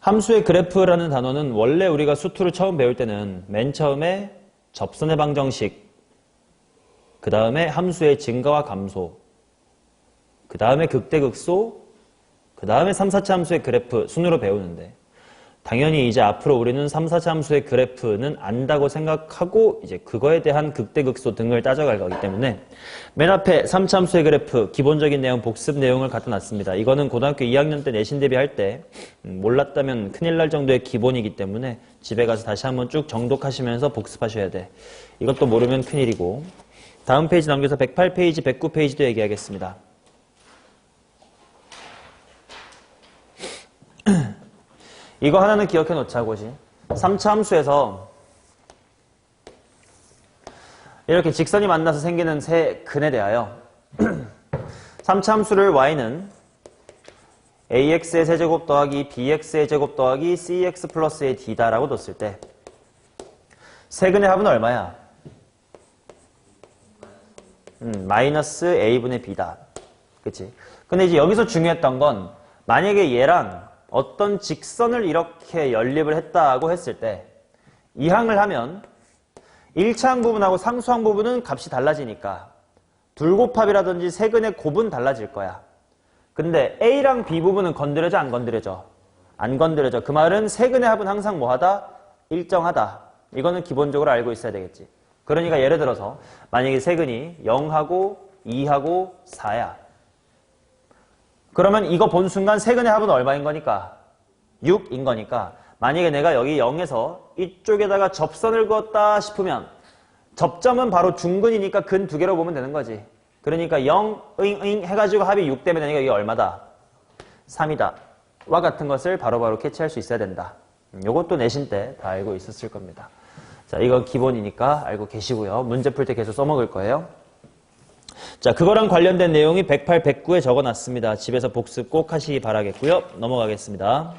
함수의 그래프라는 단어는 원래 우리가 수투를 처음 배울 때는 맨 처음에 접선의 방정식, 그 다음에 함수의 증가와 감소, 그 다음에 극대극소, 그 다음에 3, 4차 함수의 그래프 순으로 배우는데 당연히 이제 앞으로 우리는 3, 4차 함수의 그래프는 안다고 생각하고 이제 그거에 대한 극대극소 등을 따져갈 거기 때문에 맨 앞에 3차 함수의 그래프 기본적인 내용 복습 내용을 갖다 놨습니다. 이거는 고등학교 2학년 때 내신 대비할 때 몰랐다면 큰일 날 정도의 기본이기 때문에 집에 가서 다시 한번 쭉 정독하시면서 복습하셔야 돼. 이것도 모르면 큰일이고. 다음 페이지 넘겨서 108페이지, 109페이지도 얘기하겠습니다. 이거 하나는 기억해 놓자고지. 3차 함수에서 이렇게 직선이 만나서 생기는 세 근에 대하여 3차 함수를 y는 ax의 세제곱 더하기 bx의 제곱 더하기 cx 플러스의 d다라고 뒀을 때 세 근의 합은 얼마야? 마이너스 a분의 b다. 그치? 근데 이제 여기서 중요했던 건 만약에 얘랑 어떤 직선을 이렇게 연립을 했다고 했을 때 이 항을 하면 1차항 부분하고 상수항 부분은 값이 달라지니까 둘곱합이라든지 세근의 곱은 달라질 거야. 근데 A랑 B 부분은 건드려져 안 건드려져? 안 건드려져. 그 말은 세근의 합은 항상 뭐하다? 일정하다. 이거는 기본적으로 알고 있어야 되겠지. 그러니까 예를 들어서 만약에 세근이 0하고 2하고 4야. 그러면 이거 본 순간 세근의 합은 얼마인 거니까? 6인 거니까 만약에 내가 여기 0에서 이쪽에다가 접선을 그었다 싶으면 접점은 바로 중근이니까 근 두 개로 보면 되는 거지. 그러니까 0, 응 해가지고 합이 6 되면 되니까 이게 얼마다? 3이다. 와 같은 것을 바로바로 캐치할 수 있어야 된다. 요것도 내신 때 다 알고 있었을 겁니다. 자, 이건 기본이니까 알고 계시고요. 문제 풀 때 계속 써먹을 거예요. 자, 그거랑 관련된 내용이 108, 109에 적어놨습니다. 집에서 복습 꼭 하시기 바라겠고요. 넘어가겠습니다.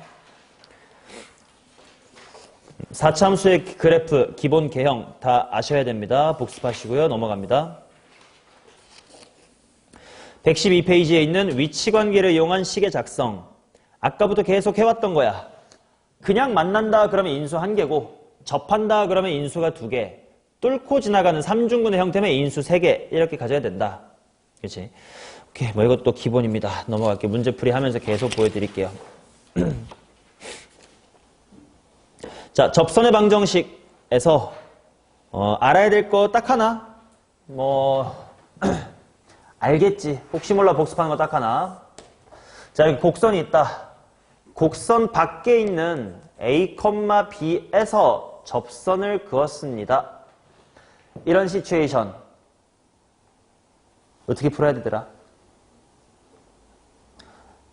4차 함수의 그래프, 기본 개형 다 아셔야 됩니다. 복습하시고요. 넘어갑니다. 112페이지에 있는 위치관계를 이용한 식의 작성. 아까부터 계속 해왔던 거야. 그냥 만난다 그러면 인수 1개고 접한다 그러면 인수가 2개. 뚫고 지나가는 삼중근의 형태면 인수 3개 이렇게 가져야 된다. 그렇지? 오케이, 뭐 이것도 기본입니다. 넘어갈게요. 문제풀이 하면서 계속 보여드릴게요. 자, 접선의 방정식에서 알아야 될 거 딱 하나. 알겠지. 혹시 몰라 복습하는 거 딱 하나. 자, 여기 곡선이 있다. 곡선 밖에 있는 A, B에서 접선을 그었습니다. 이런 시츄에이션 어떻게 풀어야 되더라?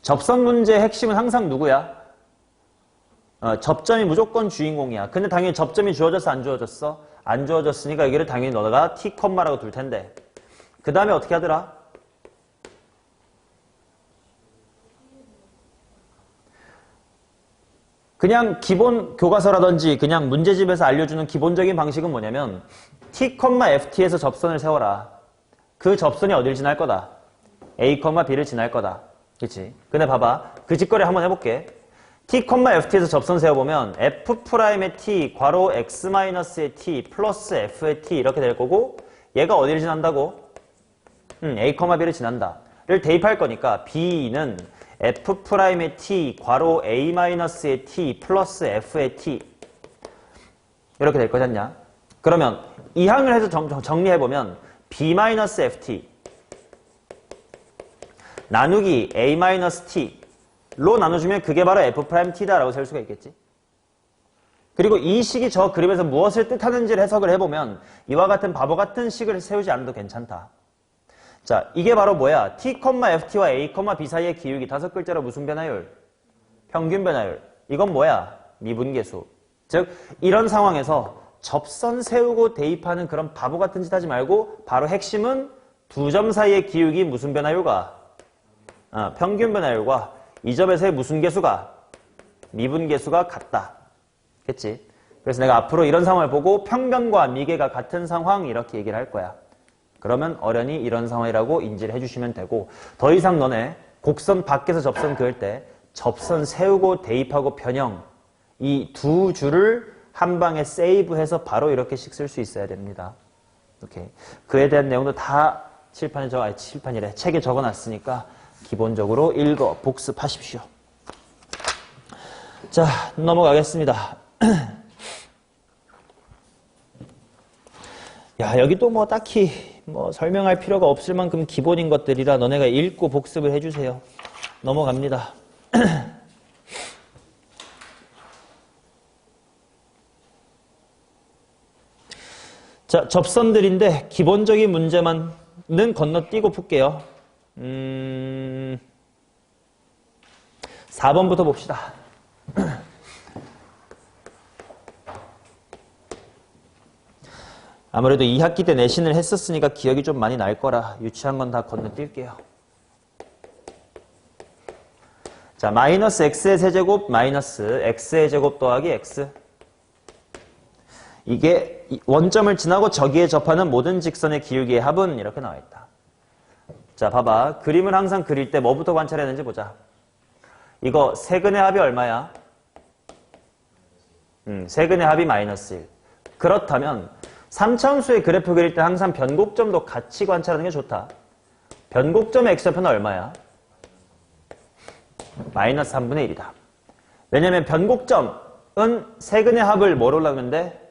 접선 문제의 핵심은 항상 누구야? 접점이 무조건 주인공이야. 근데 당연히 접점이 주어졌어 안 주어졌어? 안 주어졌으니까 여기를 당연히 너가 T, 라고 둘 텐데 그 다음에 어떻게 하더라? 그냥 기본 교과서라든지 그냥 문제집에서 알려주는 기본적인 방식은 뭐냐면 T, FT에서 접선을 세워라. 그 접선이 어딜 지날 거다? A, B를 지날 거다. 그치? 근데 봐봐. 그 짓거리 한번 해볼게. T, FT에서 접선 세워보면 F'의 T, 괄호 X-의 T, 플러스 F의 T 이렇게 될 거고 얘가 어딜 지난다고? A, B를 지난다. 를 대입할 거니까 B는 F'의 T, 괄호 A-의 T, 플러스 F의 T 이렇게 될 거지 않냐? 그러면 이 항을 해서 정리해보면 B-FT 나누기 A-T로 나눠주면 그게 바로 F'T다라고 세울 수가 있겠지. 그리고 이 식이 저 그림에서 무엇을 뜻하는지를 해석을 해보면 이와 같은 바보 같은 식을 세우지 않아도 괜찮다. 자, 이게 바로 뭐야? T, FT와 A, B 사이의 기울기 5글자로 무슨 변화율? 평균 변화율. 이건 뭐야? 미분계수. 즉 이런 상황에서 접선 세우고 대입하는 그런 바보 같은 짓 하지 말고 바로 핵심은 두 점 사이의 기울기 무슨 변화율과? 평균 변화율과 이 점에서의 무슨 계수가? 미분계수가 같다. 그치? 그래서 내가 앞으로 이런 상황을 보고 평변과 미계가 같은 상황 이렇게 얘기를 할 거야. 그러면 어련히 이런 상황이라고 인지를 해주시면 되고 더 이상 너네 곡선 밖에서 접선 그을 때 접선 세우고 대입하고 변형 이 두 줄을 한 방에 세이브해서 바로 이렇게씩 쓸 수 있어야 됩니다. 이렇게 그에 대한 내용도 다 칠판이래. 책에 적어놨으니까 기본적으로 읽어 복습하십시오. 자, 넘어가겠습니다. 야, 여기 또 뭐 딱히 뭐 설명할 필요가 없을 만큼 기본인 것들이라 너네가 읽고 복습을 해주세요. 넘어갑니다. 자, 접선들인데 기본적인 문제만은 건너뛰고 풀게요. 4번부터 봅시다. 아무래도 2학기 때 내신을 했었으니까 기억이 좀 많이 날 거라 유치한 건 다 건너뛸게요. 자, 마이너스 x의 세제곱 마이너스 x의 제곱 더하기 x. 이게 원점을 지나고 저기에 접하는 모든 직선의 기울기의 합은 이렇게 나와 있다. 자, 봐봐. 그림을 항상 그릴 때 뭐부터 관찰했는지 보자. 이거 세근의 합이 얼마야? 세근의 합이 마이너스 1. 그렇다면 3차함수의 그래프 그릴 때 항상 변곡점도 같이 관찰하는 게 좋다. 변곡점의 x좌표는 얼마야? 마이너스 3분의 1이다. 왜냐면 변곡점은 세근의 합을 뭐로 나누는데?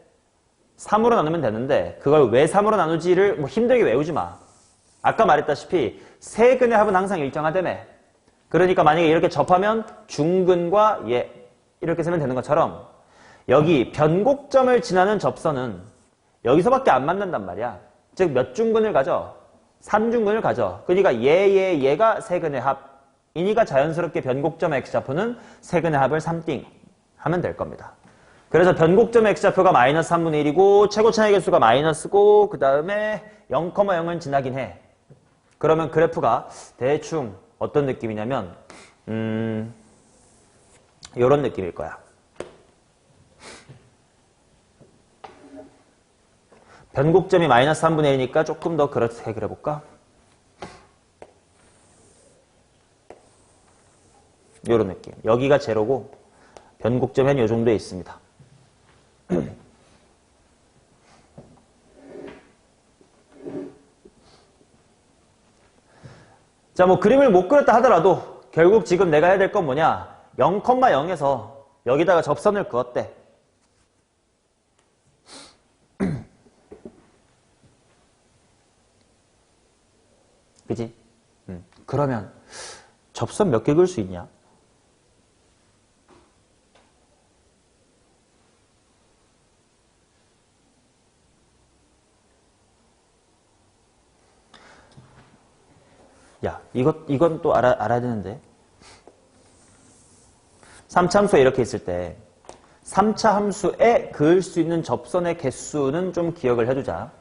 3으로 나누면 되는데 그걸 왜 3으로 나누지를 뭐 힘들게 외우지 마. 아까 말했다시피 세근의 합은 항상 일정하다며. 그러니까 만약에 이렇게 접하면 중근과 예 이렇게 쓰면 되는 것처럼 여기 변곡점을 지나는 접선은 여기서밖에 안 만난단 말이야. 즉 몇 중근을 가져? 3중근을 가져. 그러니까 얘가 세근의 합이니까 자연스럽게 변곡점의 x좌표는 세근의 합을 3띵 하면 될 겁니다. 그래서 변곡점의 x좌표가 마이너스 3분의 1이고 최고 차이 개수가 마이너스고 그 다음에 0,0은 지나긴 해. 그러면 그래프가 대충 어떤 느낌이냐면 이런 느낌일 거야. 변곡점이 마이너스 3분의 1이니까 조금 더 그렇게 그려볼까? 이런 느낌. 여기가 제로고 변곡점이 한 이 정도에 있습니다. 자, 뭐 그림을 못 그렸다 하더라도 결국 지금 내가 해야 될 건 뭐냐? 0,0에서 여기다가 접선을 그었대. 그지? 그러면 접선 몇 개 그을 수 있냐? 야, 이건 또 알아야 되는데. 3차 함수에 이렇게 있을 때 3차 함수에 그을 수 있는 접선의 개수는 좀 기억을 해두자.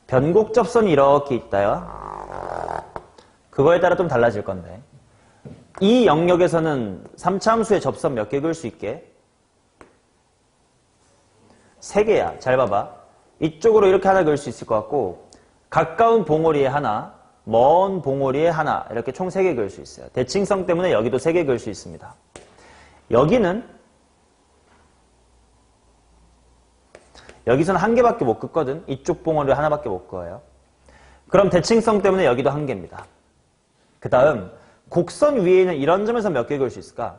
변곡 접선이 이렇게 있다요. 그거에 따라 좀 달라질 건데. 이 영역에서는 3차 함수의 접선 몇 개 그을 수 있게? 3개야. 잘 봐봐. 이쪽으로 이렇게 하나 그을 수 있을 것 같고 가까운 봉오리에 하나, 먼 봉오리에 하나 이렇게 총 3개 그을 수 있어요. 대칭성 때문에 여기도 3개 그을 수 있습니다. 여기는 여기서는 한 개밖에 못 긋거든. 이쪽 봉오리 하나밖에 못 그어요. 그럼 대칭성 때문에 여기도 한 개입니다. 그 다음 곡선 위에 있는 이런 점에서 몇 개 그을 수 있을까?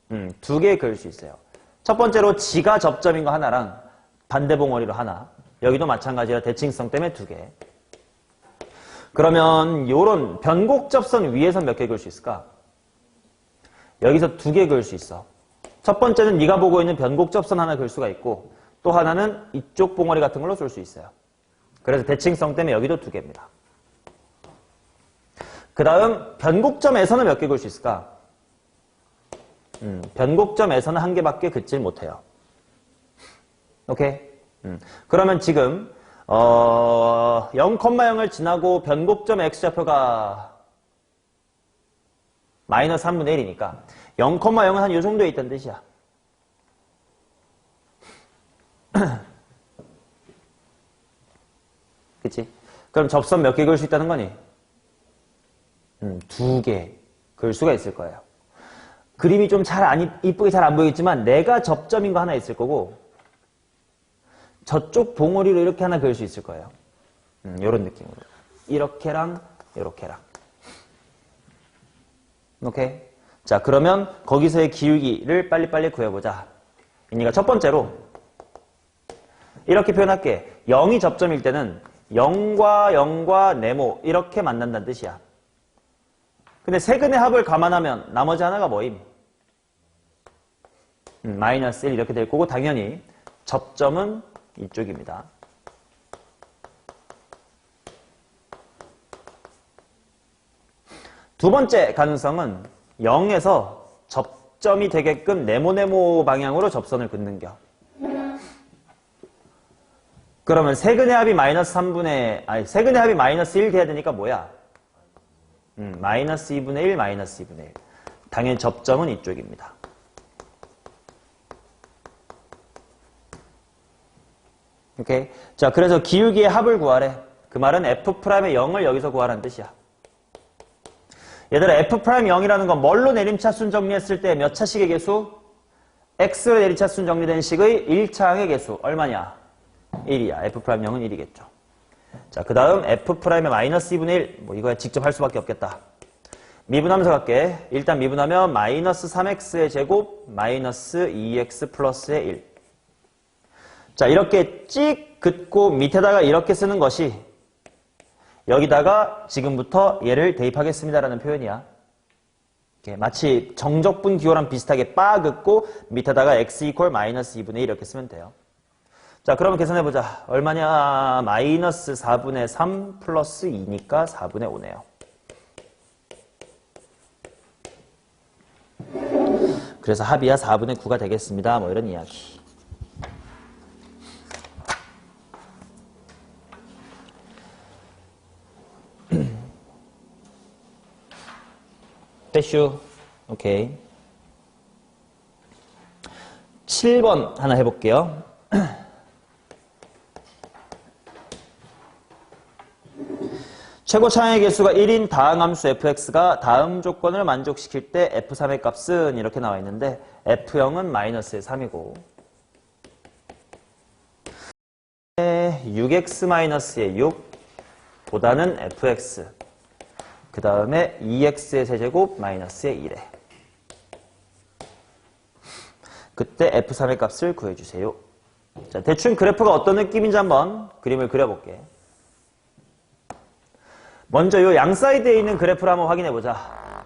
2개 그을 수 있어요. 첫 번째로 지가 접점인 거 하나랑 반대 봉오리로 하나. 여기도 마찬가지로 대칭성 때문에 2개. 그러면 요런 변곡 접선 위에서 몇 개 그을 수 있을까? 여기서 2개 그을 수 있어. 첫 번째는 네가 보고 있는 변곡 접선 하나 그을 수가 있고 또 하나는 이쪽 봉오리 같은 걸로 쏠 수 있어요. 그래서 대칭성 때문에 여기도 2개입니다. 그 다음 변곡점에서는 몇 개 그을 수 있을까? 변곡점에서는 한 개밖에 긋질 못해요. 오케이? 그러면 지금 0,0을 지나고 변곡점 x좌표가 마이너스 3분의 1이니까 0,0은 한 요 정도에 있다는 뜻이야. 그치? 그럼 접선 몇 개 그을 수 있다는 거니? 2개. 그럴 수가 있을 거예요. 그림이 좀 이쁘게 잘 안 보이겠지만 내가 접점인 거 하나 있을 거고 저쪽 봉우리로 이렇게 하나 그릴 수 있을 거예요. 이런 느낌으로. 이렇게랑 이렇게랑. 오케이? 자, 그러면 거기서의 기울기를 빨리빨리 구해보자. 그러니까 첫 번째로 이렇게 표현할게. 0이 접점일 때는 0과 0과 네모 이렇게 만난다는 뜻이야. 근데 세근의 합을 감안하면 나머지 하나가 뭐임? 마이너스 1 이렇게 될 거고 당연히 접점은 이쪽입니다. 두 번째 가능성은 0에서 접점이 되게끔 네모네모 방향으로 접선을 긋는겨. 그러면 세근의 합이 세근의 합이 마이너스 1 돼야 되니까 뭐야? 마이너스 2분의 1, 마이너스 2분의 1. 당연히 접점은 이쪽입니다. 오케이? 자, 그래서 기울기의 합을 구하래. 그 말은 F'의 0을 여기서 구하라는 뜻이야. 얘들아, F'의 0이라는 건 뭘로 내림차순 정리했을 때 몇 차식의 개수? X로 내림차순 정리된 식의 1차항의 개수. 얼마냐? 1이야. F'의 0은 1이겠죠. 자, 그 다음 F'의 마이너스 2분의 1. 뭐 이거야 직접 할 수밖에 없겠다. 미분하면서 갈게. 일단 미분하면 마이너스 3x의 제곱 마이너스 2x 플러스의 1. 자, 이렇게 찍 긋고 밑에다가 이렇게 쓰는 것이 여기다가 지금부터 얘를 대입하겠습니다라는 표현이야. 이렇게 마치 정적분 기호랑 비슷하게 빠 긋고 밑에다가 x 이퀄 마이너스 2분의 1 이렇게 쓰면 돼요. 자, 그러면 계산해보자. 얼마냐? 마이너스 4분의 3 플러스 2니까 4분의 5네요. 그래서 합이야 4분의 9가 되겠습니다. 뭐 이런 이야기. 빼슈. 오케이. 7번 하나 해볼게요. 최고 차항의 개수가 1인 다항함수 fx가 다음 조건을 만족시킬 때 f3의 값은 이렇게 나와 있는데 f0은 마이너스의 3이고 6x-의 6 보다는 fx 그 다음에 2x의 세제곱 마이너스의 1에 그때 f3의 값을 구해주세요. 자, 대충 그래프가 어떤 느낌인지 한번 그림을 그려볼게. 먼저 요 양 사이드에 있는 그래프를 한번 확인해보자.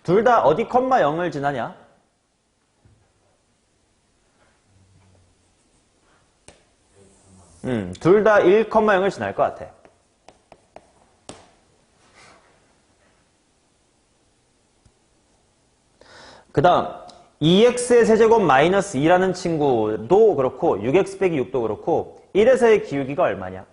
둘 다 어디 컴마 0을 지나냐? 둘 다 1,0을 지날 것 같아. 그 다음 2x의 세제곱 마이너스 2라는 친구도 그렇고 6x 빼기 6도 그렇고 1에서의 기울기가 얼마냐?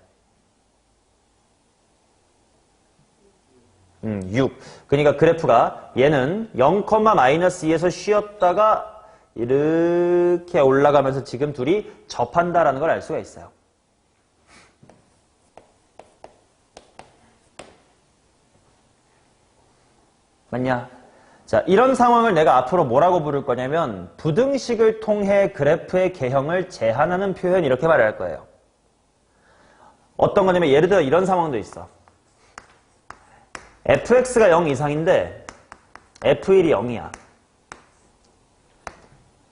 6. 그러니까 그래프가 얘는 0, 마이너스 2에서 쉬었다가 이렇게 올라가면서 지금 둘이 접한다라는 걸 알 수가 있어요. 맞냐? 자, 이런 상황을 내가 앞으로 뭐라고 부를 거냐면 부등식을 통해 그래프의 개형을 제한하는 표현 이렇게 말할 거예요. 어떤 거냐면 예를 들어 이런 상황도 있어. fx가 0 이상인데 f1이 0이야.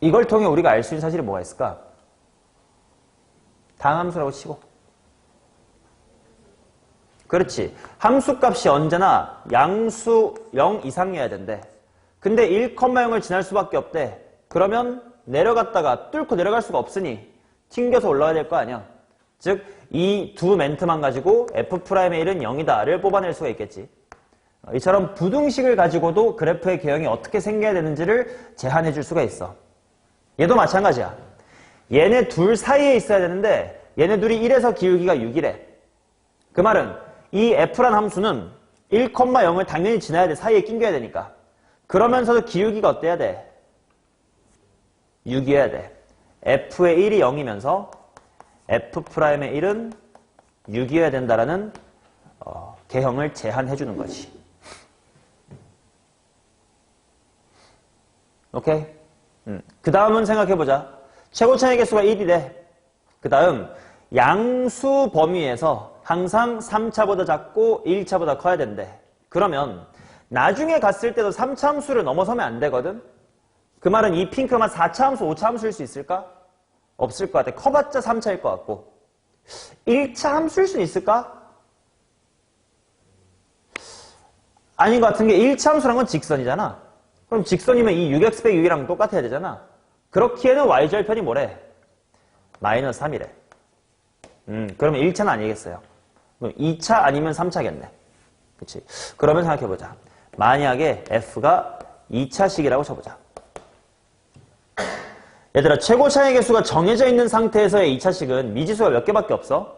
이걸 통해 우리가 알 수 있는 사실이 뭐가 있을까? 다항함수라고 치고. 그렇지. 함수값이 언제나 양수 0 이상이어야 된대. 근데 1,0을 지날 수밖에 없대. 그러면 내려갔다가 뚫고 내려갈 수가 없으니 튕겨서 올라와야 될 거 아니야. 즉, 이 두 멘트만 가지고 f'의 1은 0이다를 뽑아낼 수가 있겠지. 이처럼 부등식을 가지고도 그래프의 개형이 어떻게 생겨야 되는지를 제한해 줄 수가 있어. 얘도 마찬가지야. 얘네 둘 사이에 있어야 되는데 얘네 둘이 1에서 기울기가 6이래. 그 말은 이 f란 함수는 1,0을 당연히 지나야 돼. 사이에 낑겨야 되니까. 그러면서도 기울기가 어때야 돼? 6이어야 돼. f의 1이 0이면서 f'의 1은 6이어야 된다라는 개형을 제한해 주는 거지. 오케이? 그 다음은 생각해보자. 최고차의 개수가 1이래. 그 다음 양수 범위에서 항상 3차보다 작고 1차보다 커야 된대. 그러면 나중에 갔을 때도 3차 함수를 넘어서면 안 되거든? 그 말은 이 핑크만 4차 함수, 5차 함수일 수 있을까? 없을 것 같아. 커봤자 3차일 것 같고. 1차 함수일 수는 있을까? 아닌 것 같은 게 1차 함수란 건 직선이잖아. 그럼 직선이면 이 6x 빼기 6이랑 똑같아야 되잖아. 그렇기에는 y절편이 뭐래? 마이너스 3이래. 그러면 1차는 아니겠어요. 그럼 2차 아니면 3차겠네. 그치? 그러면 생각해보자. 만약에 f가 2차식이라고 쳐보자. 얘들아, 최고차의 개수가 정해져 있는 상태에서의 2차식은 미지수가 몇 개밖에 없어?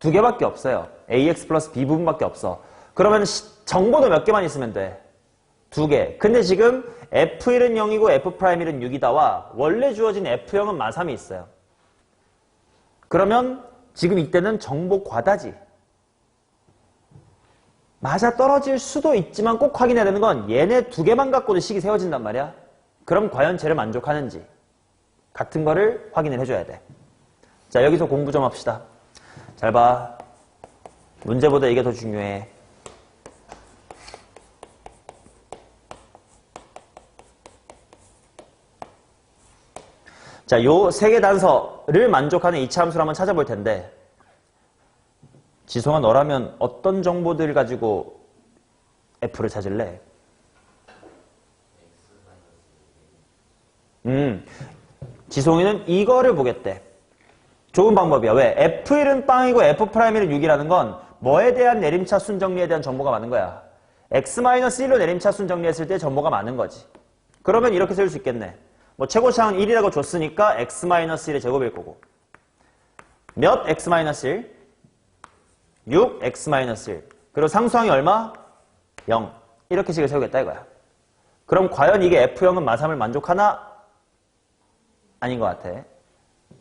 2개밖에 없어요. ax 플러스 b 부분밖에 없어. 그러면 정보도 몇 개만 있으면 돼? 2개. 근데 지금 f1은 0이고 f'1은 6이다와 원래 주어진 f0은 마3이 있어요. 그러면 지금 이때는 정보 과다지. 맞아 떨어질 수도 있지만 꼭 확인해야 되는 건 얘네 2개만 갖고도 식이 세워진단 말이야. 그럼 과연 쟤를 만족하는지 같은 거를 확인을 해줘야 돼. 자, 여기서 공부 좀 합시다. 잘 봐. 문제보다 이게 더 중요해. 자, 요 3개 단서를 만족하는 2차 함수를 한번 찾아볼 텐데, 지성아, 너라면 어떤 정보들 가지고 f를 찾을래? 지송이는 이거를 보겠대. 좋은 방법이야. 왜? f1은 빵이고 f'1은 6이라는 건 뭐에 대한 내림차순 정리에 대한 정보가 많은 거야? x-1로 내림차순 정리했을 때 정보가 많은 거지. 그러면 이렇게 세울 수 있겠네. 뭐 최고차항은 1이라고 줬으니까 x-1의 제곱일 거고. 몇 x-1? 6 x-1. 그리고 상수항이 얼마? 0. 이렇게 식을 세우겠다 이거야. 그럼 과연 이게 f0은 마3을 만족하나? 아닌 것 같아.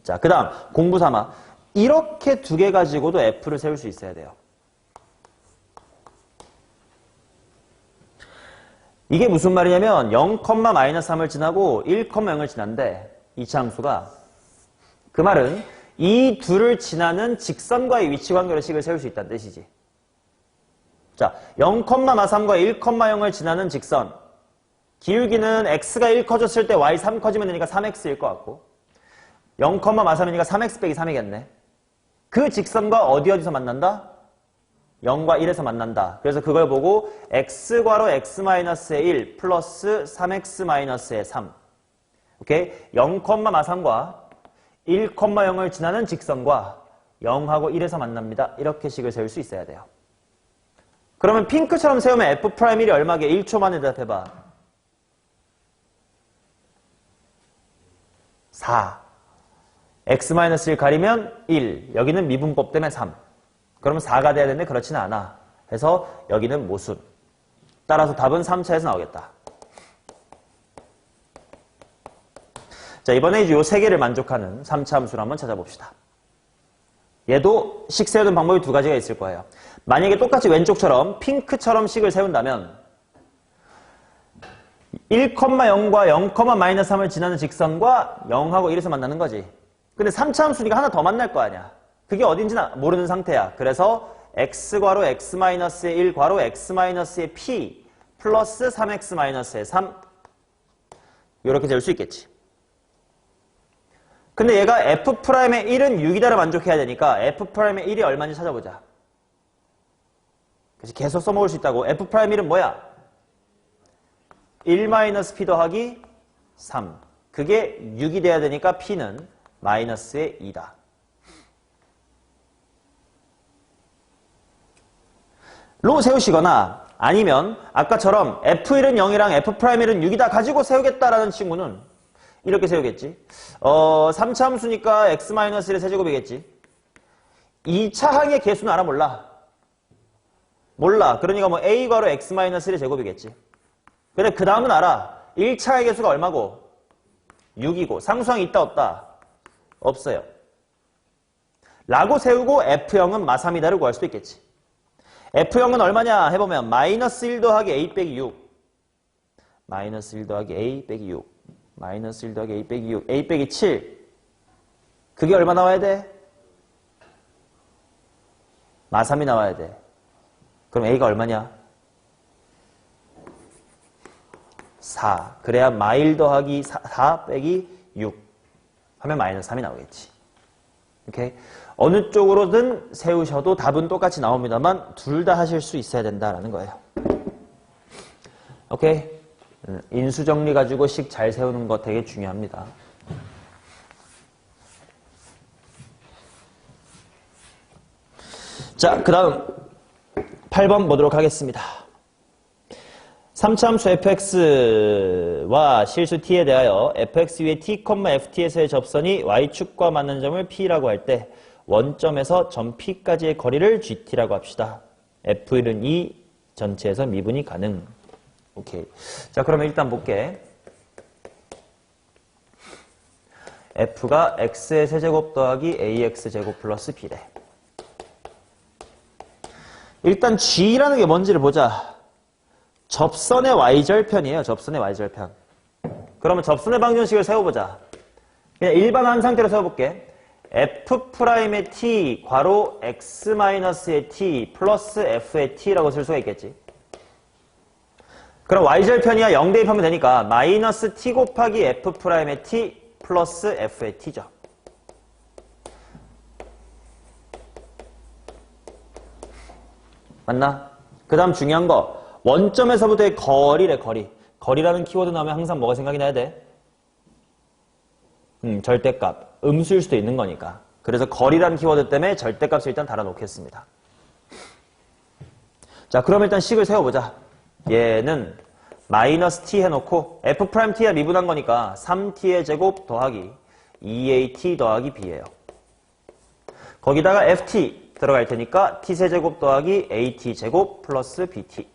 자, 그 다음 공부 삼아. 이렇게 2개 가지고도 f를 세울 수 있어야 돼요. 이게 무슨 말이냐면 0,-3을 지나고 1,0을 지난데 2차 함수가, 그 말은 이 둘을 지나는 직선과의 위치 관계로 식을 세울 수 있다는 뜻이지. 자, 0,-3과 1,0을 지나는 직선. 기울기는 x가 1 커졌을 때 y 3 커지면 되니까 3x일 것 같고, 0,-3이니까 3x 빼기 3이겠네. 그 직선과 어디서 만난다? 0과 1에서 만난다. 그래서 그걸 보고 x괄호 x-의 1 플러스 3x-의 3. 오케이? 0,-3과 1,0을 지나는 직선과 0하고 1에서 만납니다. 이렇게 식을 세울 수 있어야 돼요. 그러면 핑크처럼 세우면 f'1이 얼마게? 1초 만에 대답해봐. 4. x-1 가리면 1. 여기는 미분법 때문에 3. 그러면 4가 돼야 되는데 그렇지는 않아. 해서 여기는 모순. 따라서 답은 3차에서 나오겠다. 자, 이번에 이제 요 3개를 만족하는 3차 함수를 한번 찾아봅시다. 얘도 식 세우는 방법이 2가지가 있을 거예요. 만약에 똑같이 왼쪽처럼 핑크처럼 식을 세운다면 1,0과 0,-3을 지나는 직선과 0하고 1에서 만나는 거지. 근데 3차 함수니까 하나 더 만날 거 아니야. 그게 어딘지 모르는 상태야. 그래서 x괄호 x-의 1 괄호 x-의 p 플러스 3x-의 3 이렇게 될 수 있겠지. 근데 얘가 f'의 1은 6이다를 만족해야 되니까 f'의 1이 얼마인지 찾아보자. 그래서 계속 써먹을 수 있다고. f'의 1은 뭐야? 1-p 더하기 3. 그게 6이 돼야 되니까 p는 마이너스의 2다. 로 세우시거나 아니면 아까처럼 f1은 0이랑 f'1은 6이다 가지고 세우겠다라는 친구는 이렇게 세우겠지. 3차 함수니까 x-1의 세제곱이겠지. 2차 항의 개수는 알아 몰라? 몰라. 그러니까 뭐 a괄호 x-1의 제곱이겠지. 근데 그 다음은 알아. 1차의 개수가 얼마고? 6이고 상수항이 있다 없다? 없어요. 라고 세우고 f0은 마3이다를 구할 수도 있겠지. f0은 얼마냐 해보면 마이너스 1 더하기 a 빼기 6 마이너스 1 더하기 A 빼기 6. 마이너스 1 더하기 A 빼기 6. A 빼기 7. 그게 얼마 나와야 돼? 마3이 나와야 돼. 그럼 A가 얼마냐? 4. 그래야 마1 더하기 4 빼기 6 하면 마이너스 3이 나오겠지. 오케이? 어느 쪽으로든 세우셔도 답은 똑같이 나옵니다만 둘 다 하실 수 있어야 된다라는 거예요. 오케이? 인수 정리 가지고 식 잘 세우는 거 되게 중요합니다. 자, 그 다음 8번 보도록 하겠습니다. 3차함수 fx와 실수 t에 대하여 fx 위에 t, ft에서의 접선이 y축과 맞는 점을 p라고 할 때 원점에서 점 p까지의 거리를 gt라고 합시다. f1은 이 전체에서 미분이 가능. 오케이. 자, 그러면 일단 볼게. f가 x의 세제곱 더하기 ax제곱 플러스 b래. 일단 g라는 게 뭔지를 보자. 접선의 y절편이에요. 접선의 y절편. 그러면 접선의 방정식을 세워보자. 그냥 일반한 상태로 세워볼게. f'의 t, 괄호 x-의 t, 플러스 f의 t라고 쓸 수가 있겠지. 그럼 y절편이야 0 대입하면 되니까 마이너스 t 곱하기 f'의 t 플러스 f의 t죠. 맞나? 그 다음 중요한 거 원점에서부터의 거리래. 거리라는 키워드 나오면 항상 뭐가 생각이 나야 돼? 절대값. 음수일 수도 있는 거니까. 그래서 거리라는 키워드 때문에 절대값을 일단 달아놓겠습니다. 자, 그럼 일단 식을 세워보자. 얘는 마이너스 t 해놓고 f't가 미분한 거니까 3t의 제곱 더하기 2at 더하기 b예요. 거기다가 ft 들어갈 테니까 t세제곱 더하기 at제곱 플러스 bt.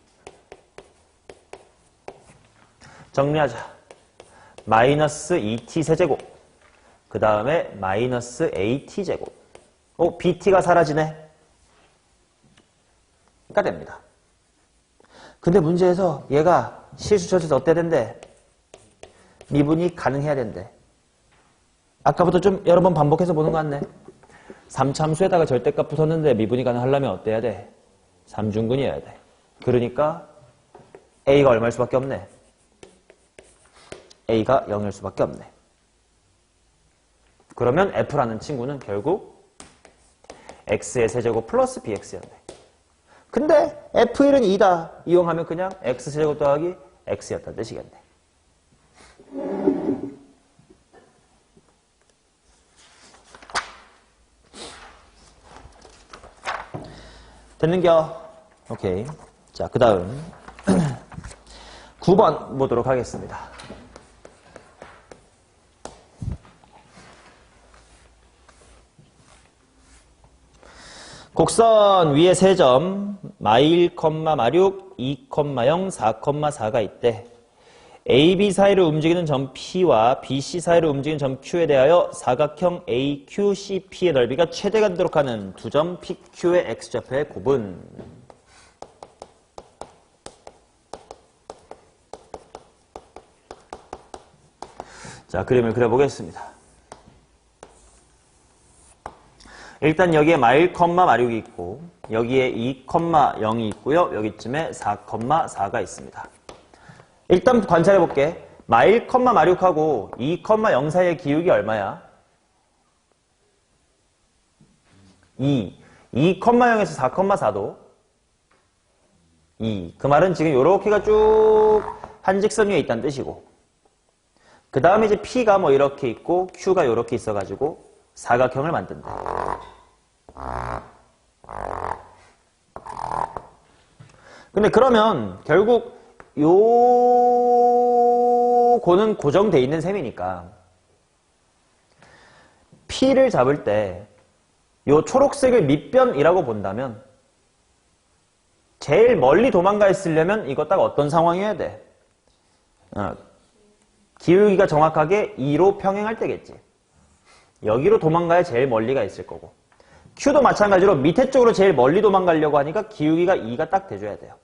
정리하자. 마이너스 2t세제곱 그 다음에 마이너스 at제곱. bt가 사라지네. 가 됩니다. 근데 문제에서 얘가 실수 처리해서 어때야 된대? 미분이 가능해야 된대. 아까부터 좀 여러 번 반복해서 보는 거 같네. 3참수에다가 절대값 붙었는데 미분이 가능하려면 어때야 돼? 3중근이어야 돼. 그러니까 A가 얼마일 수밖에 없네. A가 0일 수밖에 없네. 그러면 F라는 친구는 결국 X의 세제곱 플러스 BX였네. 근데 F1은 2다. 이용하면 그냥 X세제곱 더하기 X였다는 뜻이겠네. 됐는겨? 오케이. 자, 그 다음 9번 보도록 하겠습니다. 곡선 위에 3점 마1, 마6, 2, 0, 4, 4가 있대. AB 사이를 움직이는 점 P와 BC 사이를 움직이는 점 Q에 대하여 사각형 AQCP의 넓이가 최대가 되도록 하는 두 점 PQ의 X좌표의 곱은. 자, 그림을 그려보겠습니다. 일단 여기에 마1, 마6이 있고 여기에 2, 0이 있고요. 여기쯤에 4, 4가 있습니다. 일단 관찰해볼게. 마1, 마6하고 2, 0 사이의 기울기 얼마야? 2. 2, 0에서 4, 4도 2. 그 말은 지금 요렇게가 쭉 한직선 위에 있다는 뜻이고 그 다음에 이제 P가 뭐 이렇게 있고 Q가 요렇게 있어가지고 사각형을 만든다. 근데 그러면 결국 요거는 고정돼 있는 셈이니까 P를 잡을 때 요 초록색을 밑변이라고 본다면 제일 멀리 도망가 있으려면 이거 딱 어떤 상황이어야 돼? 기울기가 정확하게 2로 평행할 때겠지. 여기로 도망가야 제일 멀리가 있을 거고 Q도 마찬가지로 밑에 쪽으로 제일 멀리 도망가려고 하니까 기울기가 2가 딱 돼줘야 돼요.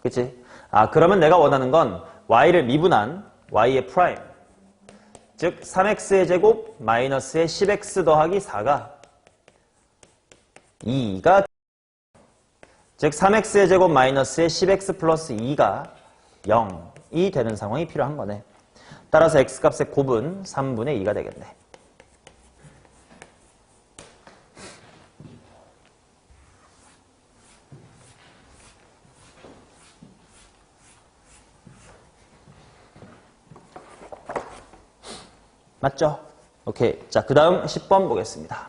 그치? 아, 그러면 내가 원하는 건 y를 미분한 y의 프라임. 즉, 3x의 제곱 마이너스의 10x 더하기 4가 2가, 즉, 3x의 제곱 마이너스의 10x 플러스 2가 0이 되는 상황이 필요한 거네. 따라서 x값의 곱은 3분의 2가 되겠네. 맞죠? 오케이. 자, 그 다음 10번 보겠습니다.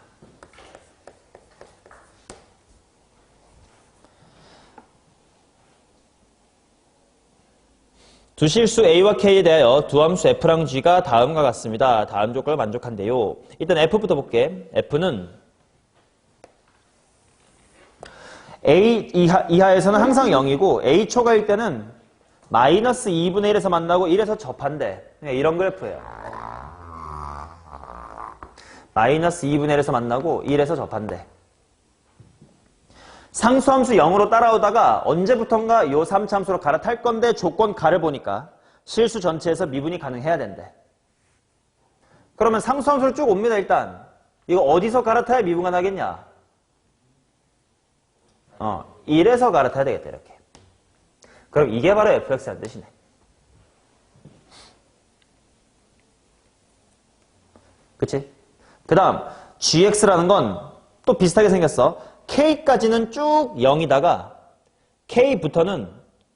두 실수 A와 K에 대하여 두 함수 F랑 G가 다음과 같습니다. 다음 조건을 만족한대요. 일단 F부터 볼게. F는 A 이하에서는 항상 0이고 A 초과일 때는 마이너스 2분의 1에서 만나고 1에서 접한대. 이런 그래프예요. 마이너스 2분의 1에서 만나고 1에서 접한대. 상수함수 0으로 따라오다가 언제부턴가 이 3차함수로 갈아탈 건데 조건 가를 보니까 실수 전체에서 미분이 가능해야 된대. 그러면 상수함수를 쭉 옵니다. 일단 이거 어디서 갈아타야 미분가 나겠냐? 1에서 갈아타야 되겠다. 이렇게. 그럼 이게 바로 fx라는 뜻이네. 그치? 그 다음 gx라는 건 또 비슷하게 생겼어. k까지는 쭉 0이다가 k부터는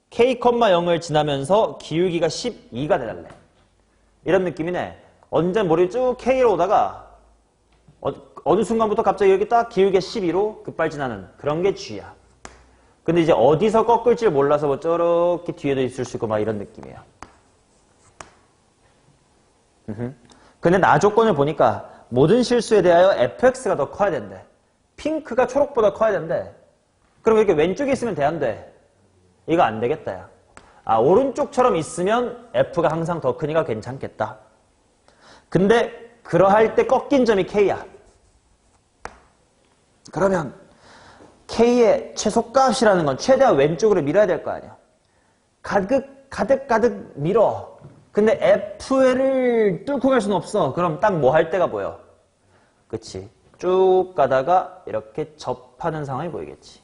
k, 0을 지나면서 기울기가 12가 되달래. 이런 느낌이네. 언제 머리 쭉 k로 오다가 어느 순간부터 갑자기 여기 딱 기울기가 12로 급발진하는 그런 게 g야. 근데 이제 어디서 꺾을지 몰라서 뭐 저렇게 뒤에도 있을 수 있고 막 이런 느낌이에요. 근데 나 조건을 보니까 모든 실수에 대하여 fx가 더 커야 된대. 핑크가 초록보다 커야 된대. 그럼 이렇게 왼쪽에 있으면 돼, 안 돼? 이거 안 되겠다, 야. 아, 오른쪽처럼 있으면 f가 항상 더 크니까 괜찮겠다. 근데 그러할 때 꺾인 점이 k야. 그러면 k의 최소값이라는 건 최대한 왼쪽으로 밀어야 될 거 아니야. 가득 밀어. 근데 f를 뚫고 갈 수는 없어. 그럼 딱 뭐 할 때가 보여? 그치. 쭉 가다가 이렇게 접하는 상황이 보이겠지.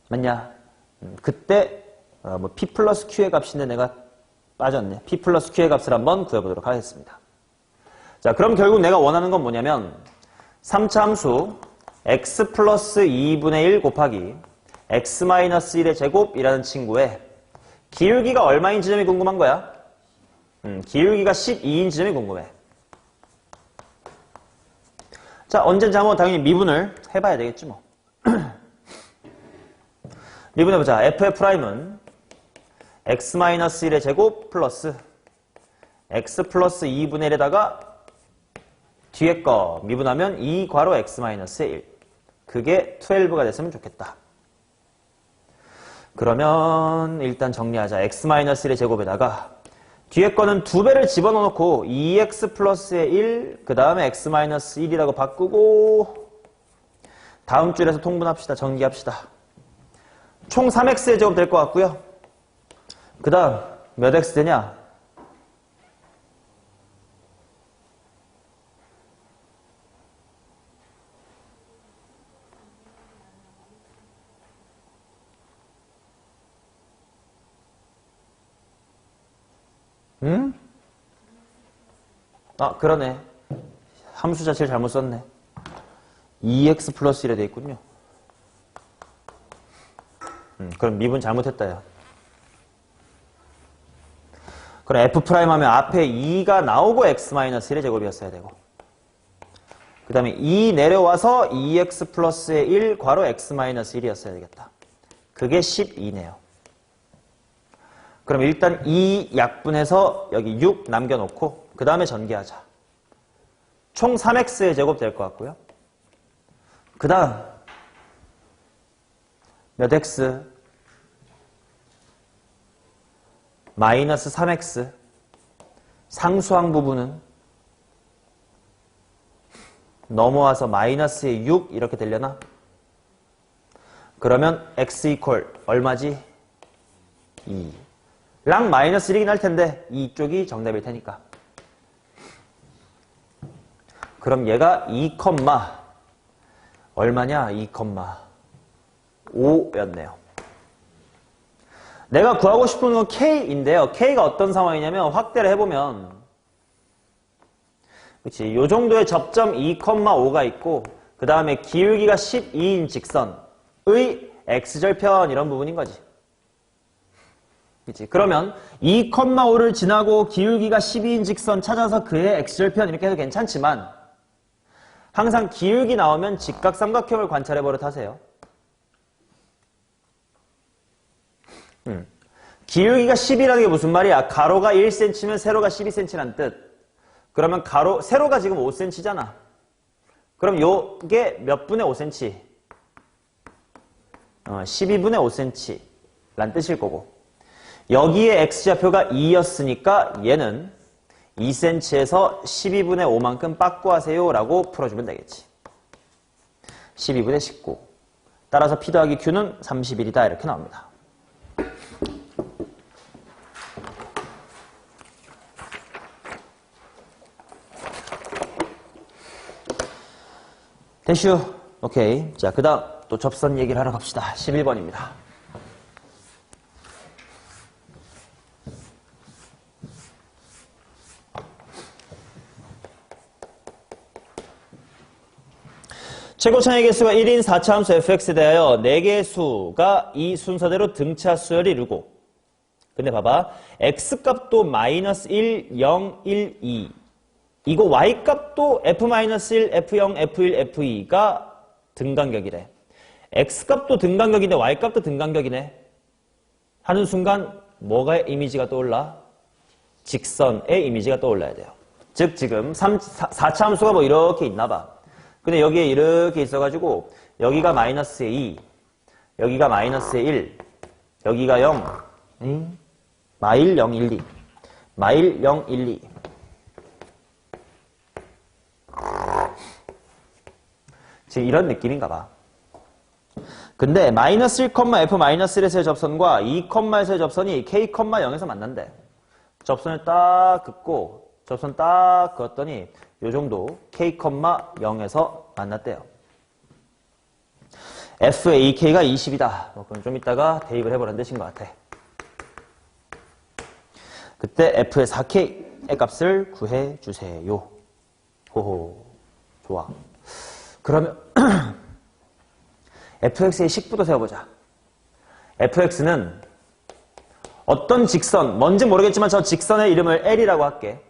맞냐? 그때 뭐 p 플러스 q의 값인데 내가 빠졌네. p 플러스 q의 값을 한번 구해보도록 하겠습니다. 자, 그럼 결국 내가 원하는 건 뭐냐면 3차 함수 x 플러스 2분의 1 곱하기 x 마이너스 1의 제곱이라는 친구에 기울기가 얼마인 지점이 궁금한 거야? 기울기가 12인 지점이 궁금해. 자, 언제인지 한번 당연히 미분을 해봐야 되겠지 뭐. 미분해보자. f의 프라임은 x 마이너스 1의 제곱 플러스 x 플러스 2분의 1에다가 뒤에 거 미분하면 2 괄호 x 마이너스 1. 그게 12가 됐으면 좋겠다. 그러면 일단 정리하자. x-1의 제곱에다가 뒤에 거는 2배를 집어넣고 2x 플러스의 1, 그 다음에 x-1이라고 바꾸고 다음 줄에서 통분합시다. 전기합시다. 총 3x의 제곱 될 것 같고요. 그 다음 몇 x 되냐? 아, 그러네. 함수 자체를 잘못 썼네. 2x 플러스 1에 돼 있군요. 그럼 미분 잘못했다, 야. 그럼 f' 하면 앞에 2가 나오고 x-1의 제곱이었어야 되고. 그 다음에 2 내려와서 2x 플러스의 1 괄호 x-1이었어야 되겠다. 그게 12네요. 그럼 일단 2 약분해서 여기 6 남겨놓고 그 다음에 전개하자. 총 3x의 제곱 될 것 같고요. 그 다음 몇 x? 마이너스 3x. 상수항 부분은 넘어와서 마이너스의 6 이렇게 되려나? 그러면 x 이퀄 얼마지? 2. 랑 마이너스 1이긴 할 텐데 이쪽이 정답일 테니까. 그럼 얘가 2, 얼마냐? 2,5였네요. 내가 구하고 싶은 건 K인데요. K가 어떤 상황이냐면 확대를 해보면 그치? 요 정도의 접점 2,5가 있고 그 다음에 기울기가 12인 직선의 x절편 이런 부분인 거지. 그치? 그러면 2,5를 지나고 기울기가 12인 직선 찾아서 그의 x절편 이렇게 해도 괜찮지만 항상 기울기 나오면 직각삼각형을 관찰해 버릇하세요. 기울기가 10이라는 게 무슨 말이야? 가로가 1cm면 세로가 12cm란 뜻. 그러면 세로가 지금 5cm잖아. 그럼 요게 몇 분의 5cm? 12분의 5cm 란 뜻일 거고. 여기에 x좌표가 2였으니까 얘는 2cm에서 12분의 5만큼 빠꾸하세요 라고 풀어주면 되겠지. 12분의 19. 따라서 P 더하기 Q는 31이다 이렇게 나옵니다. 대슈. 오케이. 자, 그 다음 또 접선 얘기를 하러 갑시다. 11번입니다. 최고차의 개수가 1인 4차 함수 fx에 대하여 4개의 수가 이 순서대로 등차 수열을 이루고 근데 봐봐. x값도 마이너스 1, 0, 1, 2 이거 y값도 f-1, f0, f1, f2가 등간격이래. x값도 등간격인데 y값도 등간격이네. 하는 순간 뭐가 이미지가 떠올라? 직선의 이미지가 떠올라야 돼요. 즉 지금 4차 함수가 뭐 이렇게 있나 봐. 근데 여기에 이렇게 있어가지고 여기가 마이너스의 2, 여기가 마이너스의 1, 여기가 0, 마일 0, 1, 2, 마일 0, 1, 2 지금 이런 느낌인가 봐. 근데 마이너스 1, f-1에서의 접선과 2,에서의 접선이 k,0에서 만난대. 접선을 딱 긋고 접선 딱 그었더니 요 정도 k,0에서 만났대요. f의 ak가 20이다. 그럼 좀 이따가 대입을 해보라는 뜻인 것 같아. 그때 f의 4k의 값을 구해주세요. 호호, 좋아. 그러면 fx의 식부터 세워보자. fx는 어떤 직선, 뭔지 모르겠지만 저 직선의 이름을 L이라고 할게.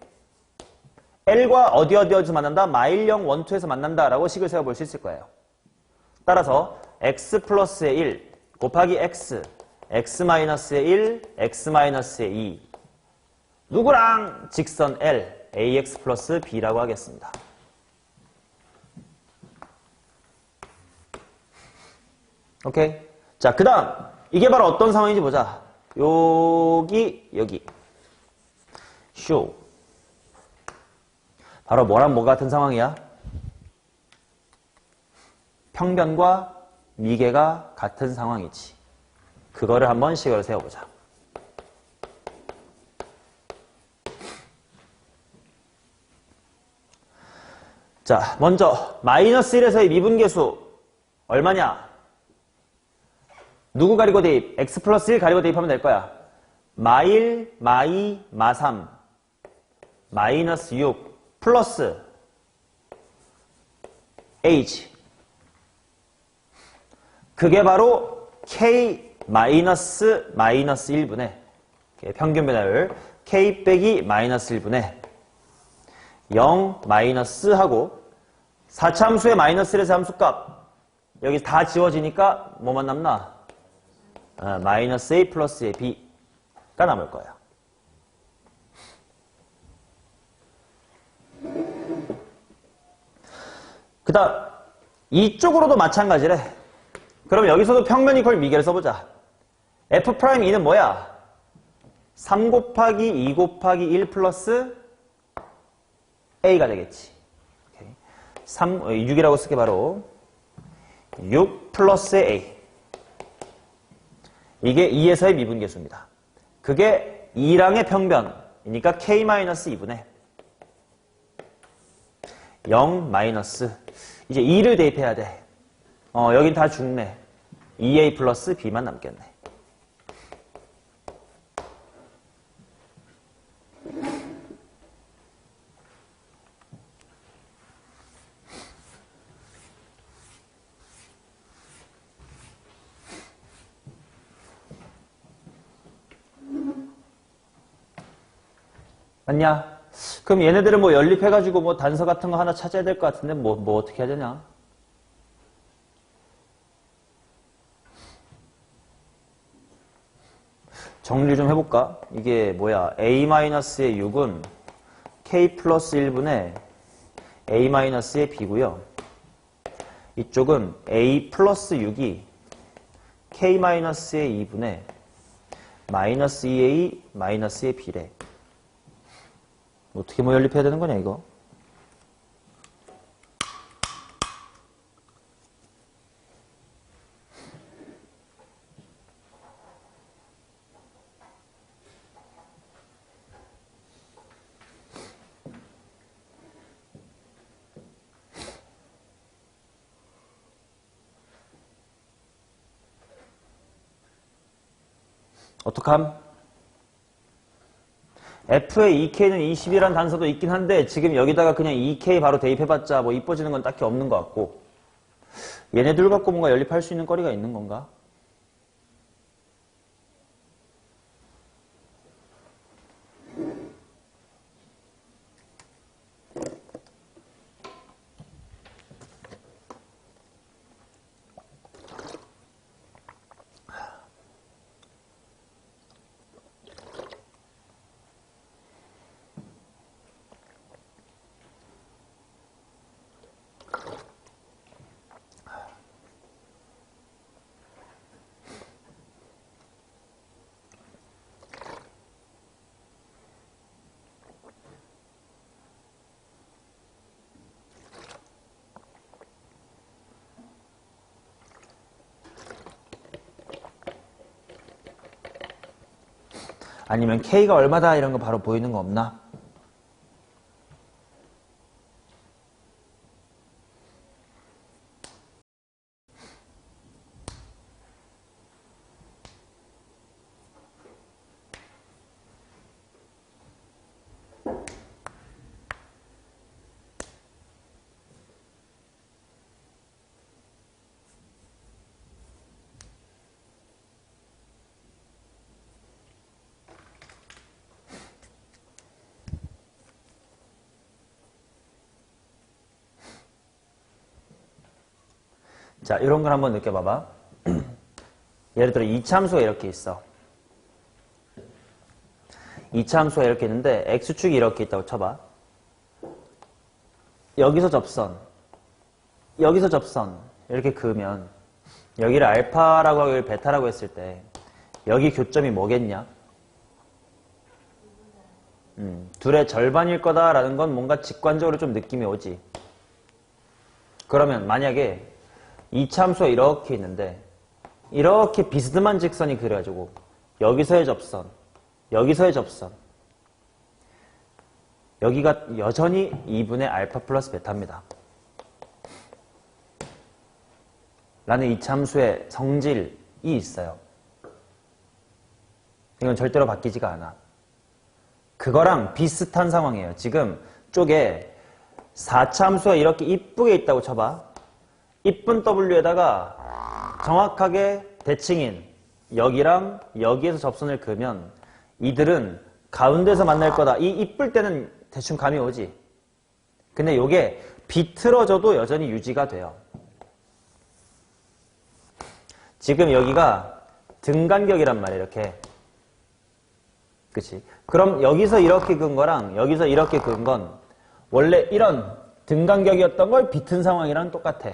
L과 어디서 만난다? 마일 0, 1, 2에서 만난다라고 식을 세워볼 수 있을 거예요. 따라서 x 플러스의 1 곱하기 x, x-의 1, x-의 2 누구랑? 직선 L, ax 플러스 b라고 하겠습니다. 오케이. 자, 그 다음 이게 바로 어떤 상황인지 보자. 여기 쇼. 바로 뭐랑 뭐 같은 상황이야? 평변과 미개가 같은 상황이지. 그거를 한번 식으로 세워보자. 자, 먼저 마이너스 1에서의 미분계수 얼마냐? 누구 가리고 대입? x 플러스 1 가리고 대입하면 될 거야. 마1, 마2, 마3 마이너스 6 플러스 h 그게 바로 k 마이너스 1분의 평균 변화율 k 빼기 마이너스 1분의 0 마이너스 하고 4차 함수의 마이너스 1에서 함수값 여기 다 지워지니까 뭐만 남나? 마이너스 a 플러스 b가 남을 거야. 그 다음 이쪽으로도 마찬가지래. 그럼 여기서도 평면 이퀄 미개를 써보자. f'2는 뭐야? 3 곱하기 2 곱하기 1 플러스 a가 되겠지. 오케이. 6이라고 쓰게 바로 6 플러스 a. 이게 2에서의 미분계수입니다. 그게 2랑의 평변이니까 k-2분의 0 마이너스 이제 2를 대입해야 돼. 여긴 다 죽네. 2a 플러스 b만 남겠네. 맞냐? 그럼 얘네들은 뭐 연립해가지고 뭐 단서 같은 거 하나 찾아야 될 것 같은데 뭐 어떻게 해야 되냐? 정리 좀 해볼까? 이게 뭐야? a-의 6은 k 플러스 1분의 a-의 b고요. 이쪽은 a 플러스 6이 k-의 2분의 마이너스 2a 마이너스의 b래. 어떻게 뭐 연립해야 되는 거냐 이거? 어떡함? f의 2k는 20이라는 단서도 있긴 한데 지금 여기다가 그냥 2k 바로 대입해봤자 뭐 이뻐지는 건 딱히 없는 것 같고 얘네들 갖고 뭔가 연립할 수 있는 거리가 있는 건가? 아니면 K가 얼마다 이런 거 바로 보이는 거 없나? 자, 이런 걸 한번 느껴봐봐. 예를 들어 이차함수가 이렇게 있어. 이차함수가 이렇게 있는데 x축이 이렇게 있다고 쳐봐. 여기서 접선, 여기서 접선 이렇게 그으면 여기를 알파라고 하고 여기를 베타라고 했을 때 여기 교점이 뭐겠냐? 둘의 절반일 거다라는 건 뭔가 직관적으로 좀 느낌이 오지. 그러면 만약에 이차함수가 이렇게 있는데 이렇게 비스듬한 직선이 그려가지고 여기서의 접선, 여기서의 접선 여기가 여전히 2분의 알파 플러스 베타입니다. 라는 이차함수의 성질이 있어요. 이건 절대로 바뀌지가 않아. 그거랑 비슷한 상황이에요. 지금 쪽에 4차함수가 이렇게 이쁘게 있다고 쳐봐. 이쁜 W에다가 정확하게 대칭인 여기랑 여기에서 접선을 그으면 이들은 가운데서 만날 거다. 이 이쁠 때는 대충 감이 오지. 근데 이게 비틀어져도 여전히 유지가 돼요. 지금 여기가 등간격이란 말이에요. 이렇게. 그치? 그럼 여기서 이렇게 그은 거랑 여기서 이렇게 그은 건 원래 이런 등간격이었던 걸 비튼 상황이랑 똑같아.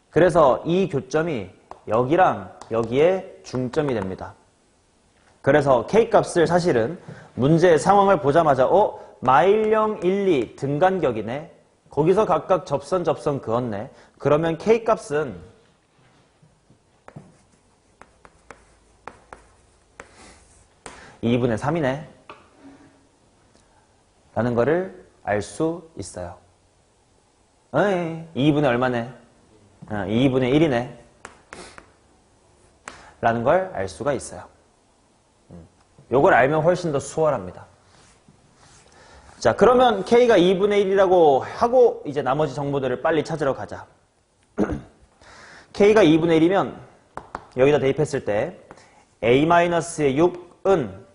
그래서 이 교점이 여기랑 여기에 중점이 됩니다. 그래서 K값을 사실은 문제의 상황을 보자마자 마일령 1, 2 등간격이네. 거기서 각각 접선 그었네. 그러면 K 값은 2분의 3이네. 라는 거를 알 수 있어요. 어이, 2분의 얼마네? 2분의 1이네. 라는 걸 알 수가 있어요. 요걸 알면 훨씬 더 수월합니다. 자, 그러면 K가 2분의 1이라고 하고 이제 나머지 정보들을 빨리 찾으러 가자. K가 2분의 1이면 여기다 대입했을 때 A-의 6은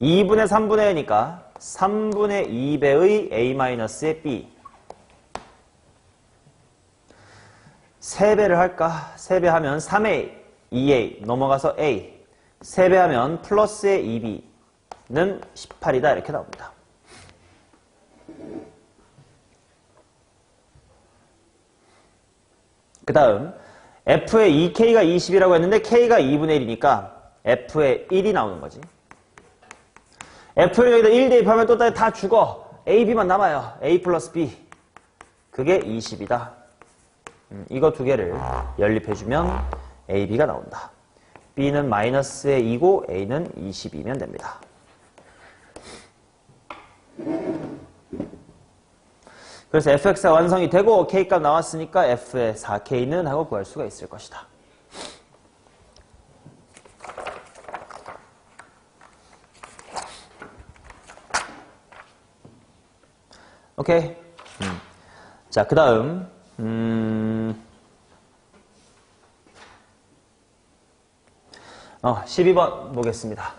2분의 3분의 1이니까 3분의 2배의 A-의 B. 3배를 할까? 3배 하면 3A, 2A 넘어가서 A. 3배 하면 플러스의 2B는 18이다. 이렇게 나옵니다. 그 다음 F의 2K가 20이라고 했는데 K가 2분의 1이니까 F의 1이 나오는 거지. F를 여기다 1 대입하면 또 다 죽어. A, B만 남아요. A 플러스 B. 그게 20이다. 이거 두 개를 연립해주면 A, B가 나온다. B는 마이너스의 2고 A는 20이면 됩니다. 그래서 fx가 완성이 되고 k값 나왔으니까 f의 4k는 하고 구할 수가 있을 것이다. 오케이. 자, 그 다음 12번 보겠습니다.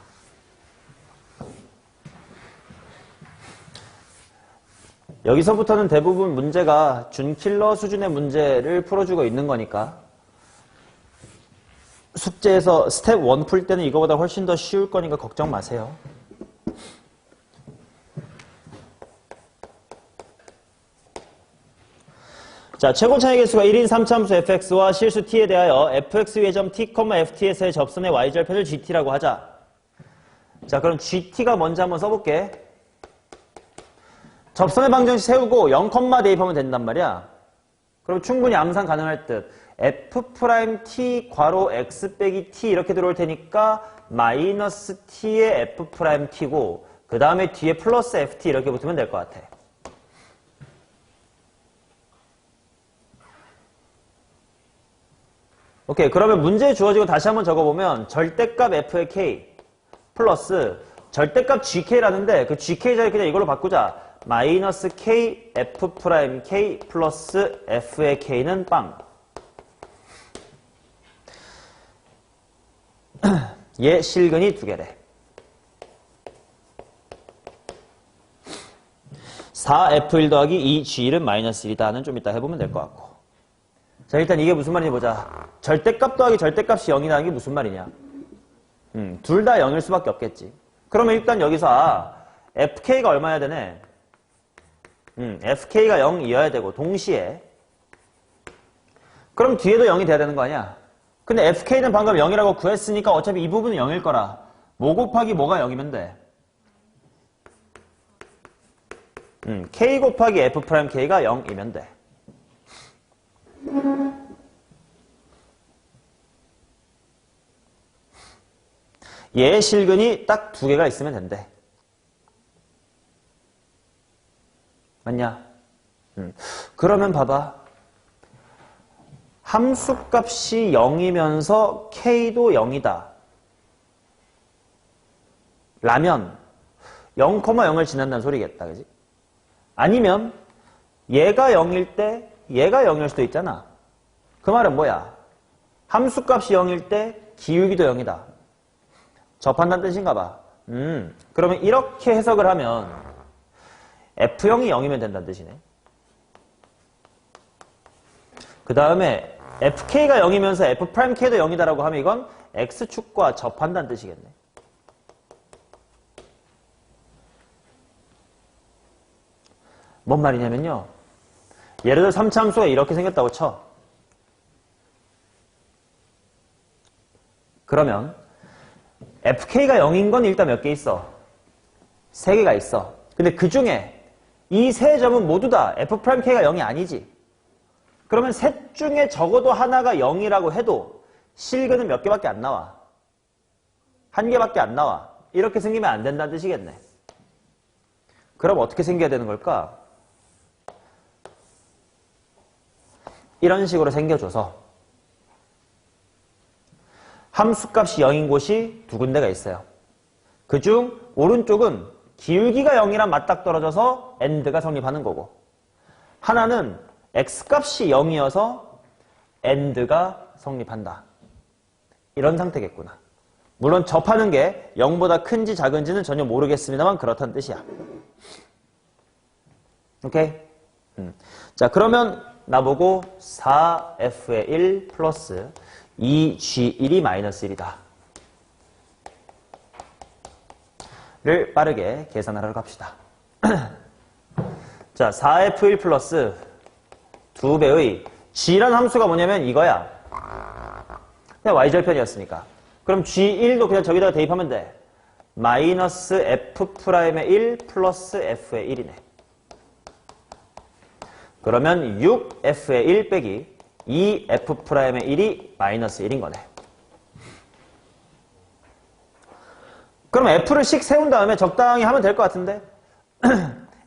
여기서부터는 대부분 문제가 준킬러 수준의 문제를 풀어주고 있는 거니까 숙제에서 스텝 1 풀 때는 이거보다 훨씬 더 쉬울 거니까 걱정 마세요. 자, 최고 차이 개수가 1인 3참수 fx와 실수 t에 대하여 fx 위의 점 t, ft에서의 접선의 y절편을 gt라고 하자. 자, 그럼 gt가 먼저 한번 써볼게. 접선의 방정식 세우고 0, 대입하면 된단 말이야. 그럼 충분히 암산 가능할 듯. f't 괄호 x 빼기 t 이렇게 들어올 테니까 마이너스 t의 f't고 그 다음에 뒤에 플러스 ft 이렇게 붙으면 될 것 같아. 오케이, 그러면 문제 주어지고 다시 한번 적어보면 절대값 f의 k 플러스 절대값 gk라는데 그 gk 자리 그냥 이걸로 바꾸자. 마이너스 k f'k 플러스 f의 k는 빵. 얘 실근이 두 개래. 4f1 더하기 2g1은 마이너스 1이다는 좀 이따 해보면 될 것 같고. 자, 일단 이게 무슨 말인지 보자. 절대값 더하기 절대값이 0이라는 게 무슨 말이냐. 둘 다 0일 수밖에 없겠지. 그러면 일단 여기서 fk가 얼마여야 되네? fk가 0이어야 되고 동시에 그럼 뒤에도 0이 돼야 되는 거 아니야? 근데 fk는 방금 0이라고 구했으니까 어차피 이 부분은 0일 거라. 뭐 곱하기 뭐가 0이면 돼? k 곱하기 f'k가 0이면 돼. 얘의 실근이 딱 두 개가 있으면 된대. 맞냐? 그러면 봐봐. 함수값이 0이면서 k도 0이다. 라면 0,0을 지난다는 소리겠다. 그지? 아니면 얘가 0일 때 얘가 0일 수도 있잖아. 그 말은 뭐야? 함수값이 0일 때 기울기도 0이다. 접한다는 뜻인가 봐. 그러면 이렇게 해석을 하면 F0이 0이면 된다는 뜻이네. 그 다음에 FK가 0이면서 F'K도 0이다라고 하면 이건 X축과 접한다는 뜻이겠네. 뭔 말이냐면요. 예를 들어 3차 함수가 이렇게 생겼다고 쳐. 그러면 FK가 0인 건 일단 몇 개 있어? 3개가 있어. 근데 그 중에 이 세 점은 모두 다 F'K가 0이 아니지. 그러면 셋 중에 적어도 하나가 0이라고 해도 실근은 몇 개밖에 안 나와. 한 개밖에 안 나와. 이렇게 생기면 안 된다는 뜻이겠네. 그럼 어떻게 생겨야 되는 걸까? 이런 식으로 생겨줘서 함수값이 0인 곳이 두 군데가 있어요. 그중 오른쪽은 기울기가 0이랑 맞닥떨어져서 AND가 성립하는 거고, 하나는 x값이 0이어서 AND가 성립한다. 이런 상태겠구나. 물론 접하는 게 0보다 큰지 작은지는 전혀 모르겠습니다만 그렇다는 뜻이야. 오케이? 자, 그러면 나보고 4f의 1 플러스 2g1이 마이너스 1이다. 를 빠르게 계산하러 갑시다. 자, 4f1 플러스 2배의 g라는 함수가 뭐냐면 이거야. 그냥 y절편이었으니까. 그럼 g1도 그냥 저기다가 대입하면 돼. 마이너스 f'의 1 플러스 f의 1이네. 그러면 6f의 1 빼기 2f'의 1이 마이너스 1인 거네. 그럼 f를 씩 세운 다음에 적당히 하면 될 것 같은데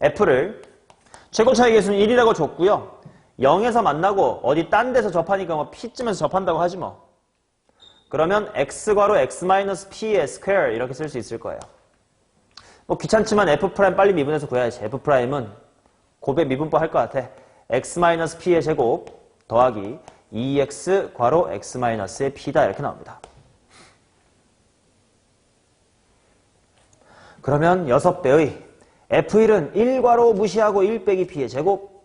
f를 최고 차이 계수는 1이라고 줬고요. 0에서 만나고 어디 딴 데서 접하니까 뭐 p쯤에서 접한다고 하지 뭐. 그러면 x괄호 x-p의 스퀘어 이렇게 쓸 수 있을 거예요. 뭐 귀찮지만 f' 빨리 미분해서 구해야지. f'은 곱의 미분법 할 것 같아. x-p의 제곱 더하기 2x 괄호 x-의 p다 이렇게 나옵니다. 그러면 6배의 f1은 1괄호 무시하고 1 빼기 p의 제곱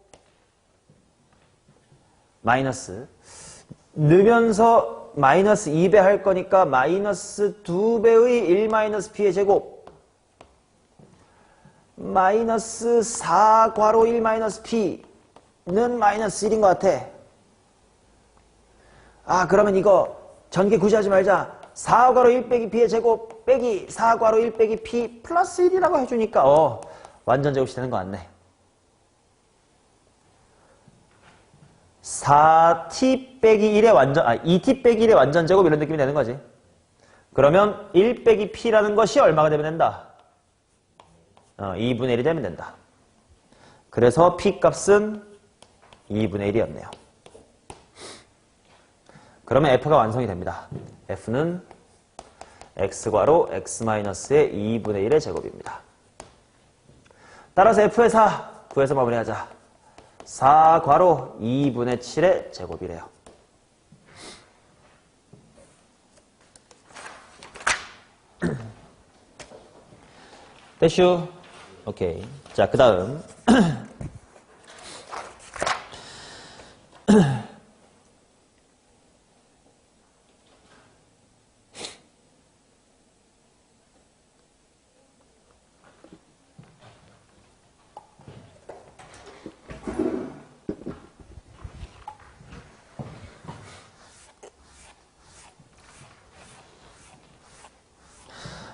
마이너스 넣으면서 마이너스 2배 할 거니까 마이너스 2배의 1 마이너스 p의 제곱 마이너스 4 괄호 1 마이너스 p는 마이너스 1인 것 같아. 아, 그러면 이거 전개 구시하지 말자. 4 괄호 1 빼기 p의 제곱 빼기 4 괄호 1 빼기 p 플러스 1이라고 해주니까 완전 제곱이 되는 거 같네. 4t 빼기 1의 완전, 2t 빼기 1의 완전 제곱 이런 느낌이 되는 거지. 그러면 1 빼기 p라는 것이 얼마가 되면 된다? 2분의 1이 되면 된다. 그래서 p 값은 2분의 1이었네요. 그러면 f가 완성이 됩니다. f는 x괄호 x-의 2분의 1의 제곱입니다. 따라서 f의 4 구해서 마무리하자. 4 괄호 2분의 7의 제곱이래요. 됐슈? 오케이. 자, 그 다음.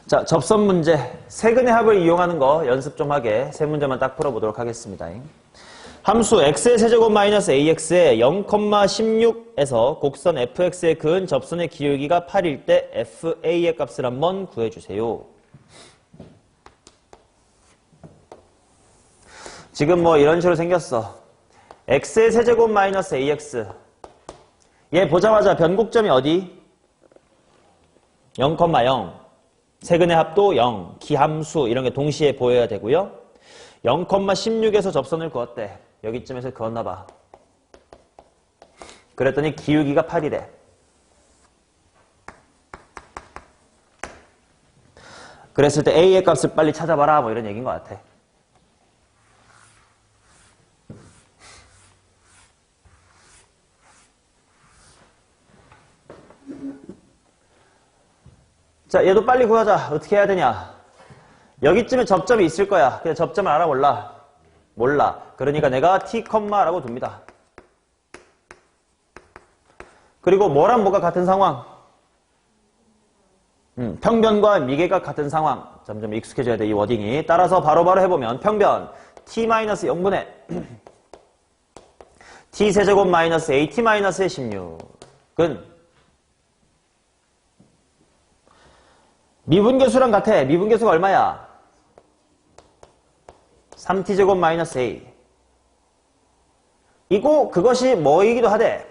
자, 접선 문제. 세근의 합을 이용하는 거 연습 좀 하게 세 문제만 딱 풀어보도록 하겠습니다. 함수 x의 세제곱 마이너스 ax의 0,16에서 곡선 fx의 그은 접선의 기울기가 8일 때 fa의 값을 한번 구해주세요. 지금 뭐 이런 식으로 생겼어. x의 세제곱 마이너스 ax. 얘 보자마자 변곡점이 어디? 0,0. 세근의 합도 0, 기함수 이런 게 동시에 보여야 되고요. 0,16에서 접선을 그었대. 여기쯤에서 그었나 봐. 그랬더니 기울기가 8이래. 그랬을 때 A의 값을 빨리 찾아봐라 뭐 이런 얘기인 것 같아. 자, 얘도 빨리 구하자. 어떻게 해야 되냐? 여기쯤에 접점이 있을 거야. 그냥 접점을 알아 몰라? 몰라. 그러니까 내가 t, 라고 둡니다. 그리고 뭐랑 뭐가 같은 상황? 평변과 미개가 같은 상황. 점점 익숙해져야 돼, 이 워딩이. 따라서 바로바로 해보면 평변 t-0분의 t세제곱 마이너스 at-의 16은 미분계수랑 같아. 미분계수가 얼마야? 3t제곱 마이너스 a. 그것이 뭐이기도 하대?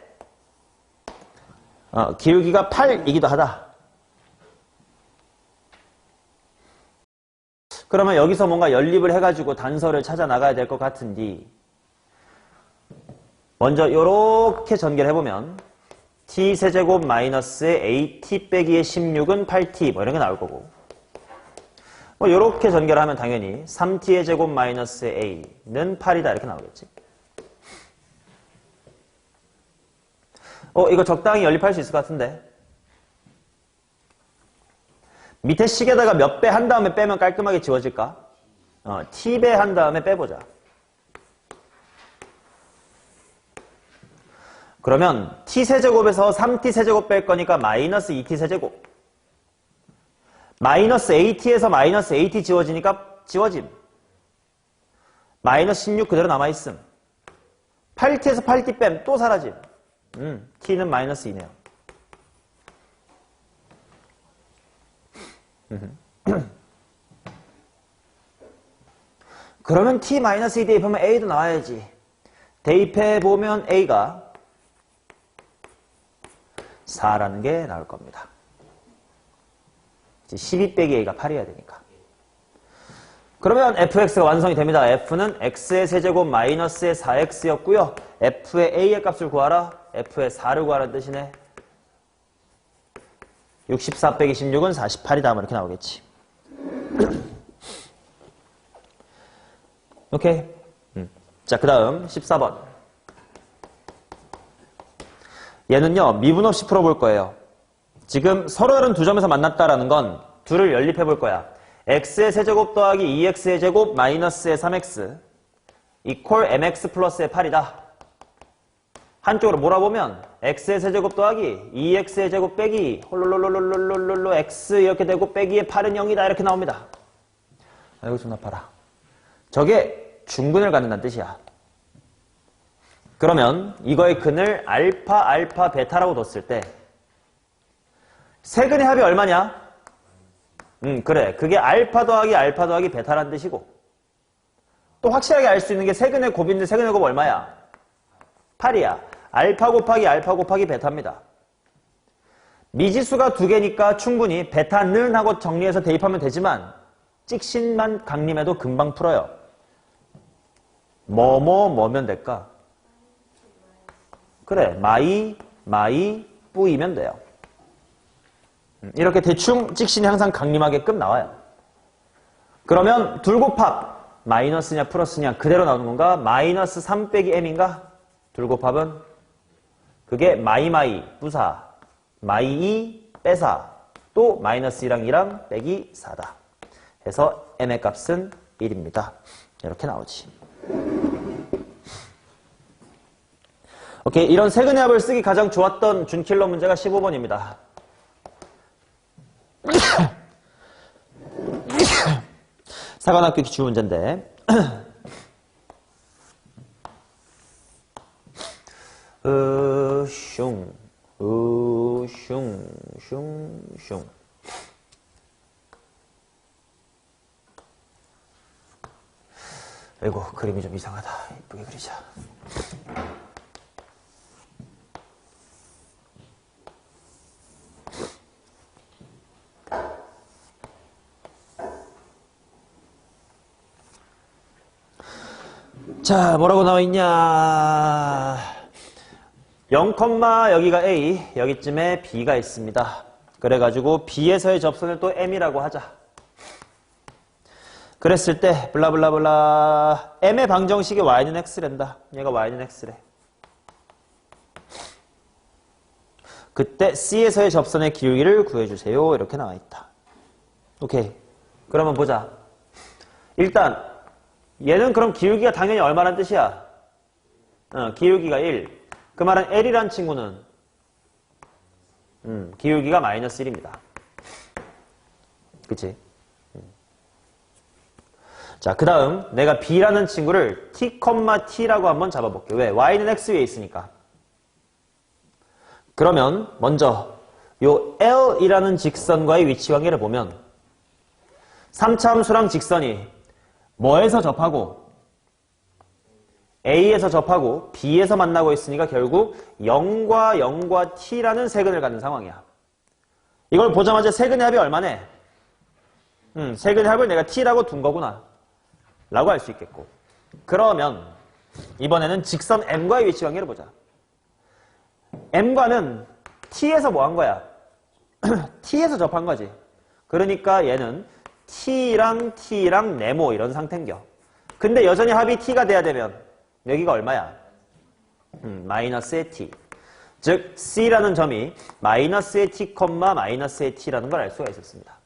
기울기가 8이기도 하다. 그러면 여기서 뭔가 연립을 해가지고 단서를 찾아 나가야 될 것 같은데, 먼저 이렇게 전개를 해보면 t세제곱 마이너스의 at 빼기의 16은 8t 뭐 이런 게 나올 거고, 뭐 이렇게 전개를 하면 당연히 3t의 제곱 마이너스의 a는 8이다 이렇게 나오겠지. 이거 적당히 연립할 수 있을 것 같은데. 밑에 식에다가 몇 배 한 다음에 빼면 깔끔하게 지워질까? t배 한 다음에 빼보자. 그러면 t세제곱에서 3t세제곱 뺄 거니까 마이너스 2t세제곱. 마이너스 at에서 마이너스 at 지워지니까 지워짐. 마이너스 16 그대로 남아있음. 8t에서 8t 뺨 또 사라짐. t는 마이너스 2네요. 그러면 t-2 대입하면 a도 나와야지. 대입해보면 a가 4라는 게 나올 겁니다. 12 빼기 a가 8이어야 되니까. 그러면 fx가 완성이 됩니다. f는 x의 세제곱 마이너스의 4x였고요. f의 a의 값을 구하라. f의 4를 구하라는 뜻이네. 64 빼기 16은 48이다. 뭐 이렇게 나오겠지. 오케이. 자, 그 다음 14번. 얘는요, 미분 없이 풀어볼 거예요. 지금 서로 다른 두 점에서 만났다라는 건 둘을 연립해 볼 거야. x의 세제곱 더하기 2x의 제곱 마이너스의 3x 이퀄 mx 플러스의 8이다. 한쪽으로 몰아보면 x의 세제곱 더하기 2x의 제곱 빼기 홀롤롤롤롤롤롤 x 이렇게 되고 빼기의 8은 0이다 이렇게 나옵니다. 아이고 좀 아파라. 저게 중근을 갖는다는 뜻이야. 그러면 이거의 근을 알파, 알파, 베타라고 뒀을 때 세근의 합이 얼마냐? 그래. 그게 알파 더하기 베타라는 뜻이고, 또 확실하게 알 수 있는 게 세근의 곱인데 세근의 곱 얼마야? 8이야. 알파 곱하기 베타입니다. 미지수가 두 개니까 충분히 베타는 하고 정리해서 대입하면 되지만 찍신만 강림해도 금방 풀어요. 뭐면 될까? 그래. 마이, 뿌이면 돼요. 이렇게 대충 찍신이 항상 강림하게끔 나와요. 그러면 둘 곱합 마이너스냐 플러스냐 그대로 나오는 건가? 마이너스 3 빼기 m인가? 둘 곱합은 그게 마이 뿌사 마이 2 빼사 또 마이너스 2랑 2랑 빼기 4다. 해서 m의 값은 1입니다. 이렇게 나오지. 오케이. 이런 세근의 합을 쓰기 가장 좋았던 준킬러 문제가 15번입니다. 사관학교 기출 문제인데 아이고 그림이 좀 이상하다. 이쁘게 그리자. 자, 뭐라고 나와있냐. 0, 여기가 A, 여기쯤에 B가 있습니다. 그래가지고 B에서의 접선을 또 M이라고 하자. 그랬을 때 블라블라블라 M의 방정식이 Y는 X랜다. 얘가 Y는 X래. 그때 C에서의 접선의 기울기를 구해주세요. 이렇게 나와있다. 오케이. 그러면 보자. 일단 얘는 그럼 기울기가 당연히 얼마란 뜻이야? 기울기가 1. 그 말은 L이란 친구는 기울기가 마이너스 1입니다. 그치? 자, 그 다음 내가 B라는 친구를 t, t라고 한번 잡아볼게요. 왜? y는 x 위에 있으니까. 그러면 먼저 요 L이라는 직선과의 위치 관계를 보면 3차 함수랑 직선이 뭐에서 접하고 A에서 접하고 B에서 만나고 있으니까 결국 0과 T라는 세근을 갖는 상황이야. 이걸 보자마자 세근의 합이 얼마네? 세근의 합을 내가 T라고 둔 거구나 라고 할 수 있겠고, 그러면 이번에는 직선 M과의 위치 관계를 보자. M과는 T에서 뭐 한 거야? T에서 접한 거지. 그러니까 얘는 T랑 네모 이런 상태인겨. 근데 여전히 합이 T가 돼야 되면 여기가 얼마야? 마이너스의 T. 즉 C라는 점이 마이너스의 T, 마이너스의 T라는 걸 알 수가 있었습니다.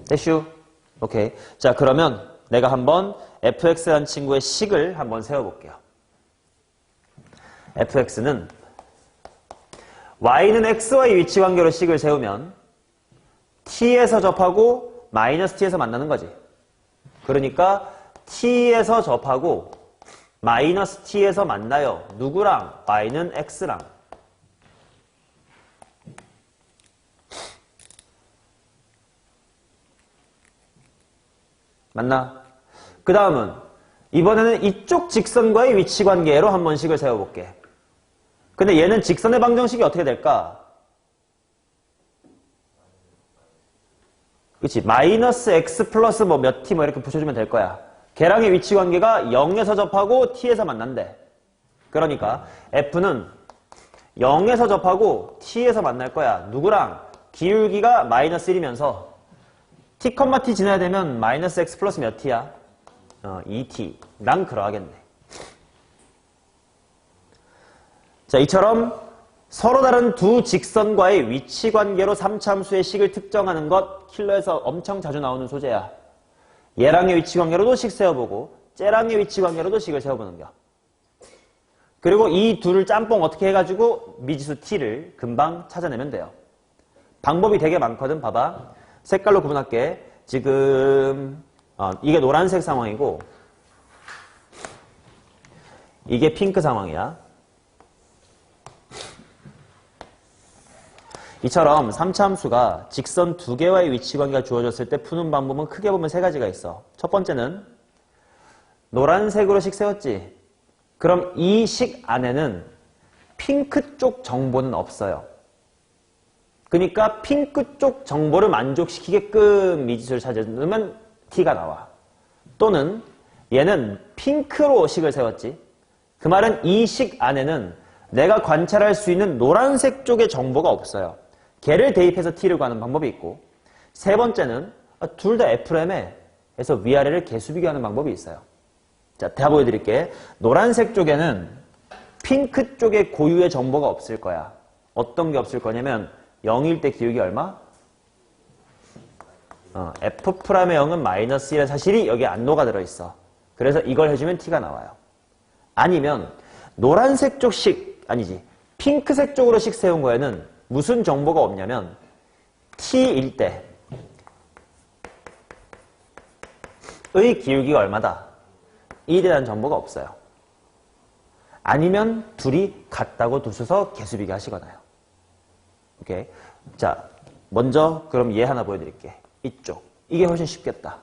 됐슈? 오케이. 자, 그러면 내가 한번 fx라는 친구의 식을 한번 세워볼게요. fx는 y는 x와의 위치 관계로 식을 세우면 t에서 접하고 마이너스 t에서 만나는 거지. 그러니까 t에서 접하고 마이너스 t에서 만나요. 누구랑? y는 x랑. 맞나? 그 다음은 이번에는 이쪽 직선과의 위치 관계로 한번 식을 세워볼게. 근데 얘는 직선의 방정식이 어떻게 될까? 그치? 마이너스 x 플러스 뭐 몇 t 뭐 이렇게 붙여주면 될 거야. 걔랑의 위치 관계가 0에서 접하고 t에서 만난대. 그러니까 f는 0에서 접하고 t에서 만날 거야. 누구랑? 기울기가 마이너스 1이면서 t, t 지나야 되면 마이너스 x 플러스 몇 t야? 2t랑 그러하겠네. 자, 이처럼 서로 다른 두 직선과의 위치 관계로 3차 함수의 식을 특정하는 것 킬러에서 엄청 자주 나오는 소재야. 얘랑의 위치 관계로도 식 세워보고 쟤랑의 위치 관계로도 식을 세워보는 겨. 그리고 이 둘을 짬뽕 어떻게 해가지고 미지수 t를 금방 찾아내면 돼요. 방법이 되게 많거든. 봐봐. 색깔로 구분할게. 지금 이게 노란색 상황이고 이게 핑크 상황이야. 이처럼 3차 함수가 직선 두 개와의 위치 관계가 주어졌을 때 푸는 방법은 크게 보면 세 가지가 있어. 첫 번째는 노란색으로 식 세웠지. 그럼 이 식 안에는 핑크 쪽 정보는 없어요. 그러니까 핑크 쪽 정보를 만족시키게끔 미지수를 찾으면 t가 나와. 또는 얘는 핑크로 식을 세웠지. 그 말은 이 식 안에는 내가 관찰할 수 있는 노란색 쪽의 정보가 없어요. 걔를 대입해서 t를 구하는 방법이 있고, 세 번째는 둘 다 F램에서 위아래를 개수 비교하는 방법이 있어요. 자, 다 보여드릴게. 노란색 쪽에는 핑크 쪽의 고유의 정보가 없을 거야. 어떤 게 없을 거냐면 0일 때 기울기 얼마? F'의 0은 마이너스 1의 사실이 여기 안 녹아 들어있어. 그래서 이걸 해주면 t가 나와요. 아니면 노란색 쪽 식, 아니지, 핑크색 쪽으로 식 세운 거에는 무슨 정보가 없냐면 t일 때의 기울기가 얼마다? 1이라는 정보가 없어요. 아니면 둘이 같다고 두셔서 개수 비교하시거나요. 오케이. 자, 먼저 그럼 얘 하나 보여드릴게. 이쪽. 이게 훨씬 쉽겠다.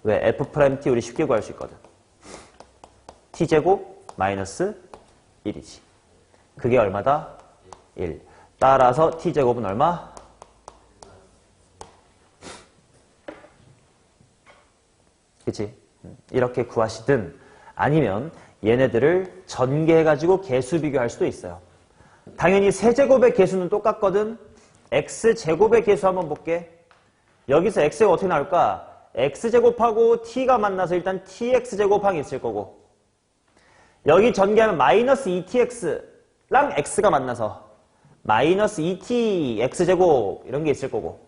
왜? F'T 우리 쉽게 구할 수 있거든. T제곱 마이너스 1이지. 그게 얼마다? 1. 따라서 T제곱은 얼마? 그치? 이렇게 구하시든 아니면 얘네들을 전개해가지고 개수 비교할 수도 있어요. 당연히 세제곱의 개수는 똑같거든. x제곱의 개수 한번 볼게. 여기서 x가 어떻게 나올까? x제곱하고 t가 만나서 일단 tx제곱항이 있을 거고, 여기 전개하면 마이너스 2tx랑 x가 만나서 마이너스 2t x제곱 이런 게 있을 거고,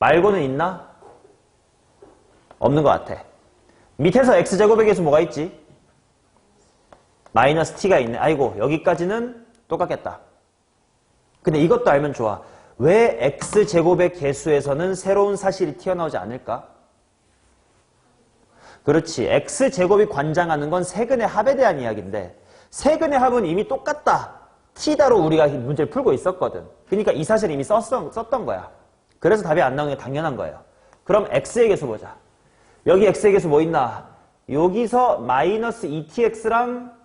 말고는 있나? 없는 것 같아. 밑에서 x제곱의 개수 뭐가 있지? 마이너스 t가 있네. 아이고 여기까지는 똑같겠다. 근데 이것도 알면 좋아. 왜 x제곱의 개수에서는 새로운 사실이 튀어나오지 않을까? 그렇지. x제곱이 관장하는 건 세근의 합에 대한 이야기인데 세근의 합은 이미 똑같다. t다로 우리가 문제를 풀고 있었거든. 그러니까 이 사실을 이미 썼던 거야. 그래서 답이 안 나오는 게 당연한 거예요. 그럼 x의 개수 보자. 여기 x의 개수 뭐 있나? 여기서 마이너스 2tx랑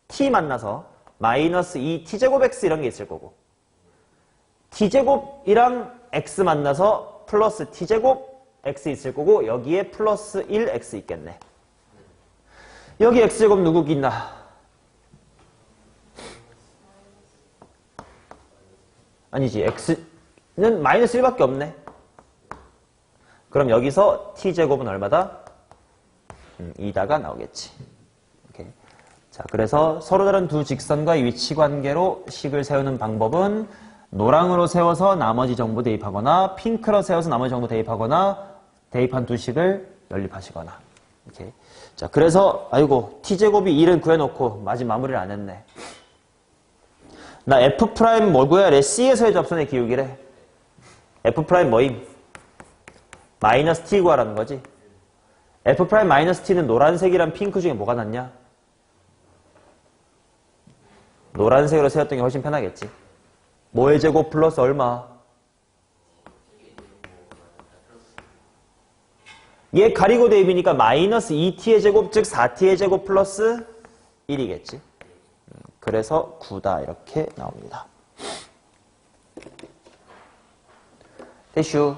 t 만나서 마이너스 2t제곱 x 이런 게 있을 거고 t제곱이랑 x 만나서 플러스 t제곱 x 있을 거고 여기에 플러스 1x 있겠네. 여기 x제곱 누구 있나? 아니지. x는 마이너스 1밖에 없네. 그럼 여기서 t제곱은 얼마다? 2다가 나오겠지. 오케이. 자, 그래서 서로 다른 두 직선과의 위치 관계로 식을 세우는 방법은 노랑으로 세워서 나머지 정보 대입하거나 핑크로 세워서 나머지 정보 대입하거나 대입한 두 식을 연립하시거나. 오케이. 자, 그래서 아이고 t제곱이 1은 구해놓고 아직 마무리를 안 했네. 나 f' 뭘 구해야 C에서의 접선의 기울기래. f' 뭐임? 마이너스 t 구하라는 거지. f' 마이너스 t는 노란색이랑 핑크 중에 뭐가 낫냐? 노란색으로 세웠던 게 훨씬 편하겠지. 뭐의 제곱 플러스 얼마? 얘 가리고 대입이니까 마이너스 2t의 제곱 즉 4t의 제곱 플러스 1이겠지. 그래서 9다 이렇게 나옵니다. 대슈.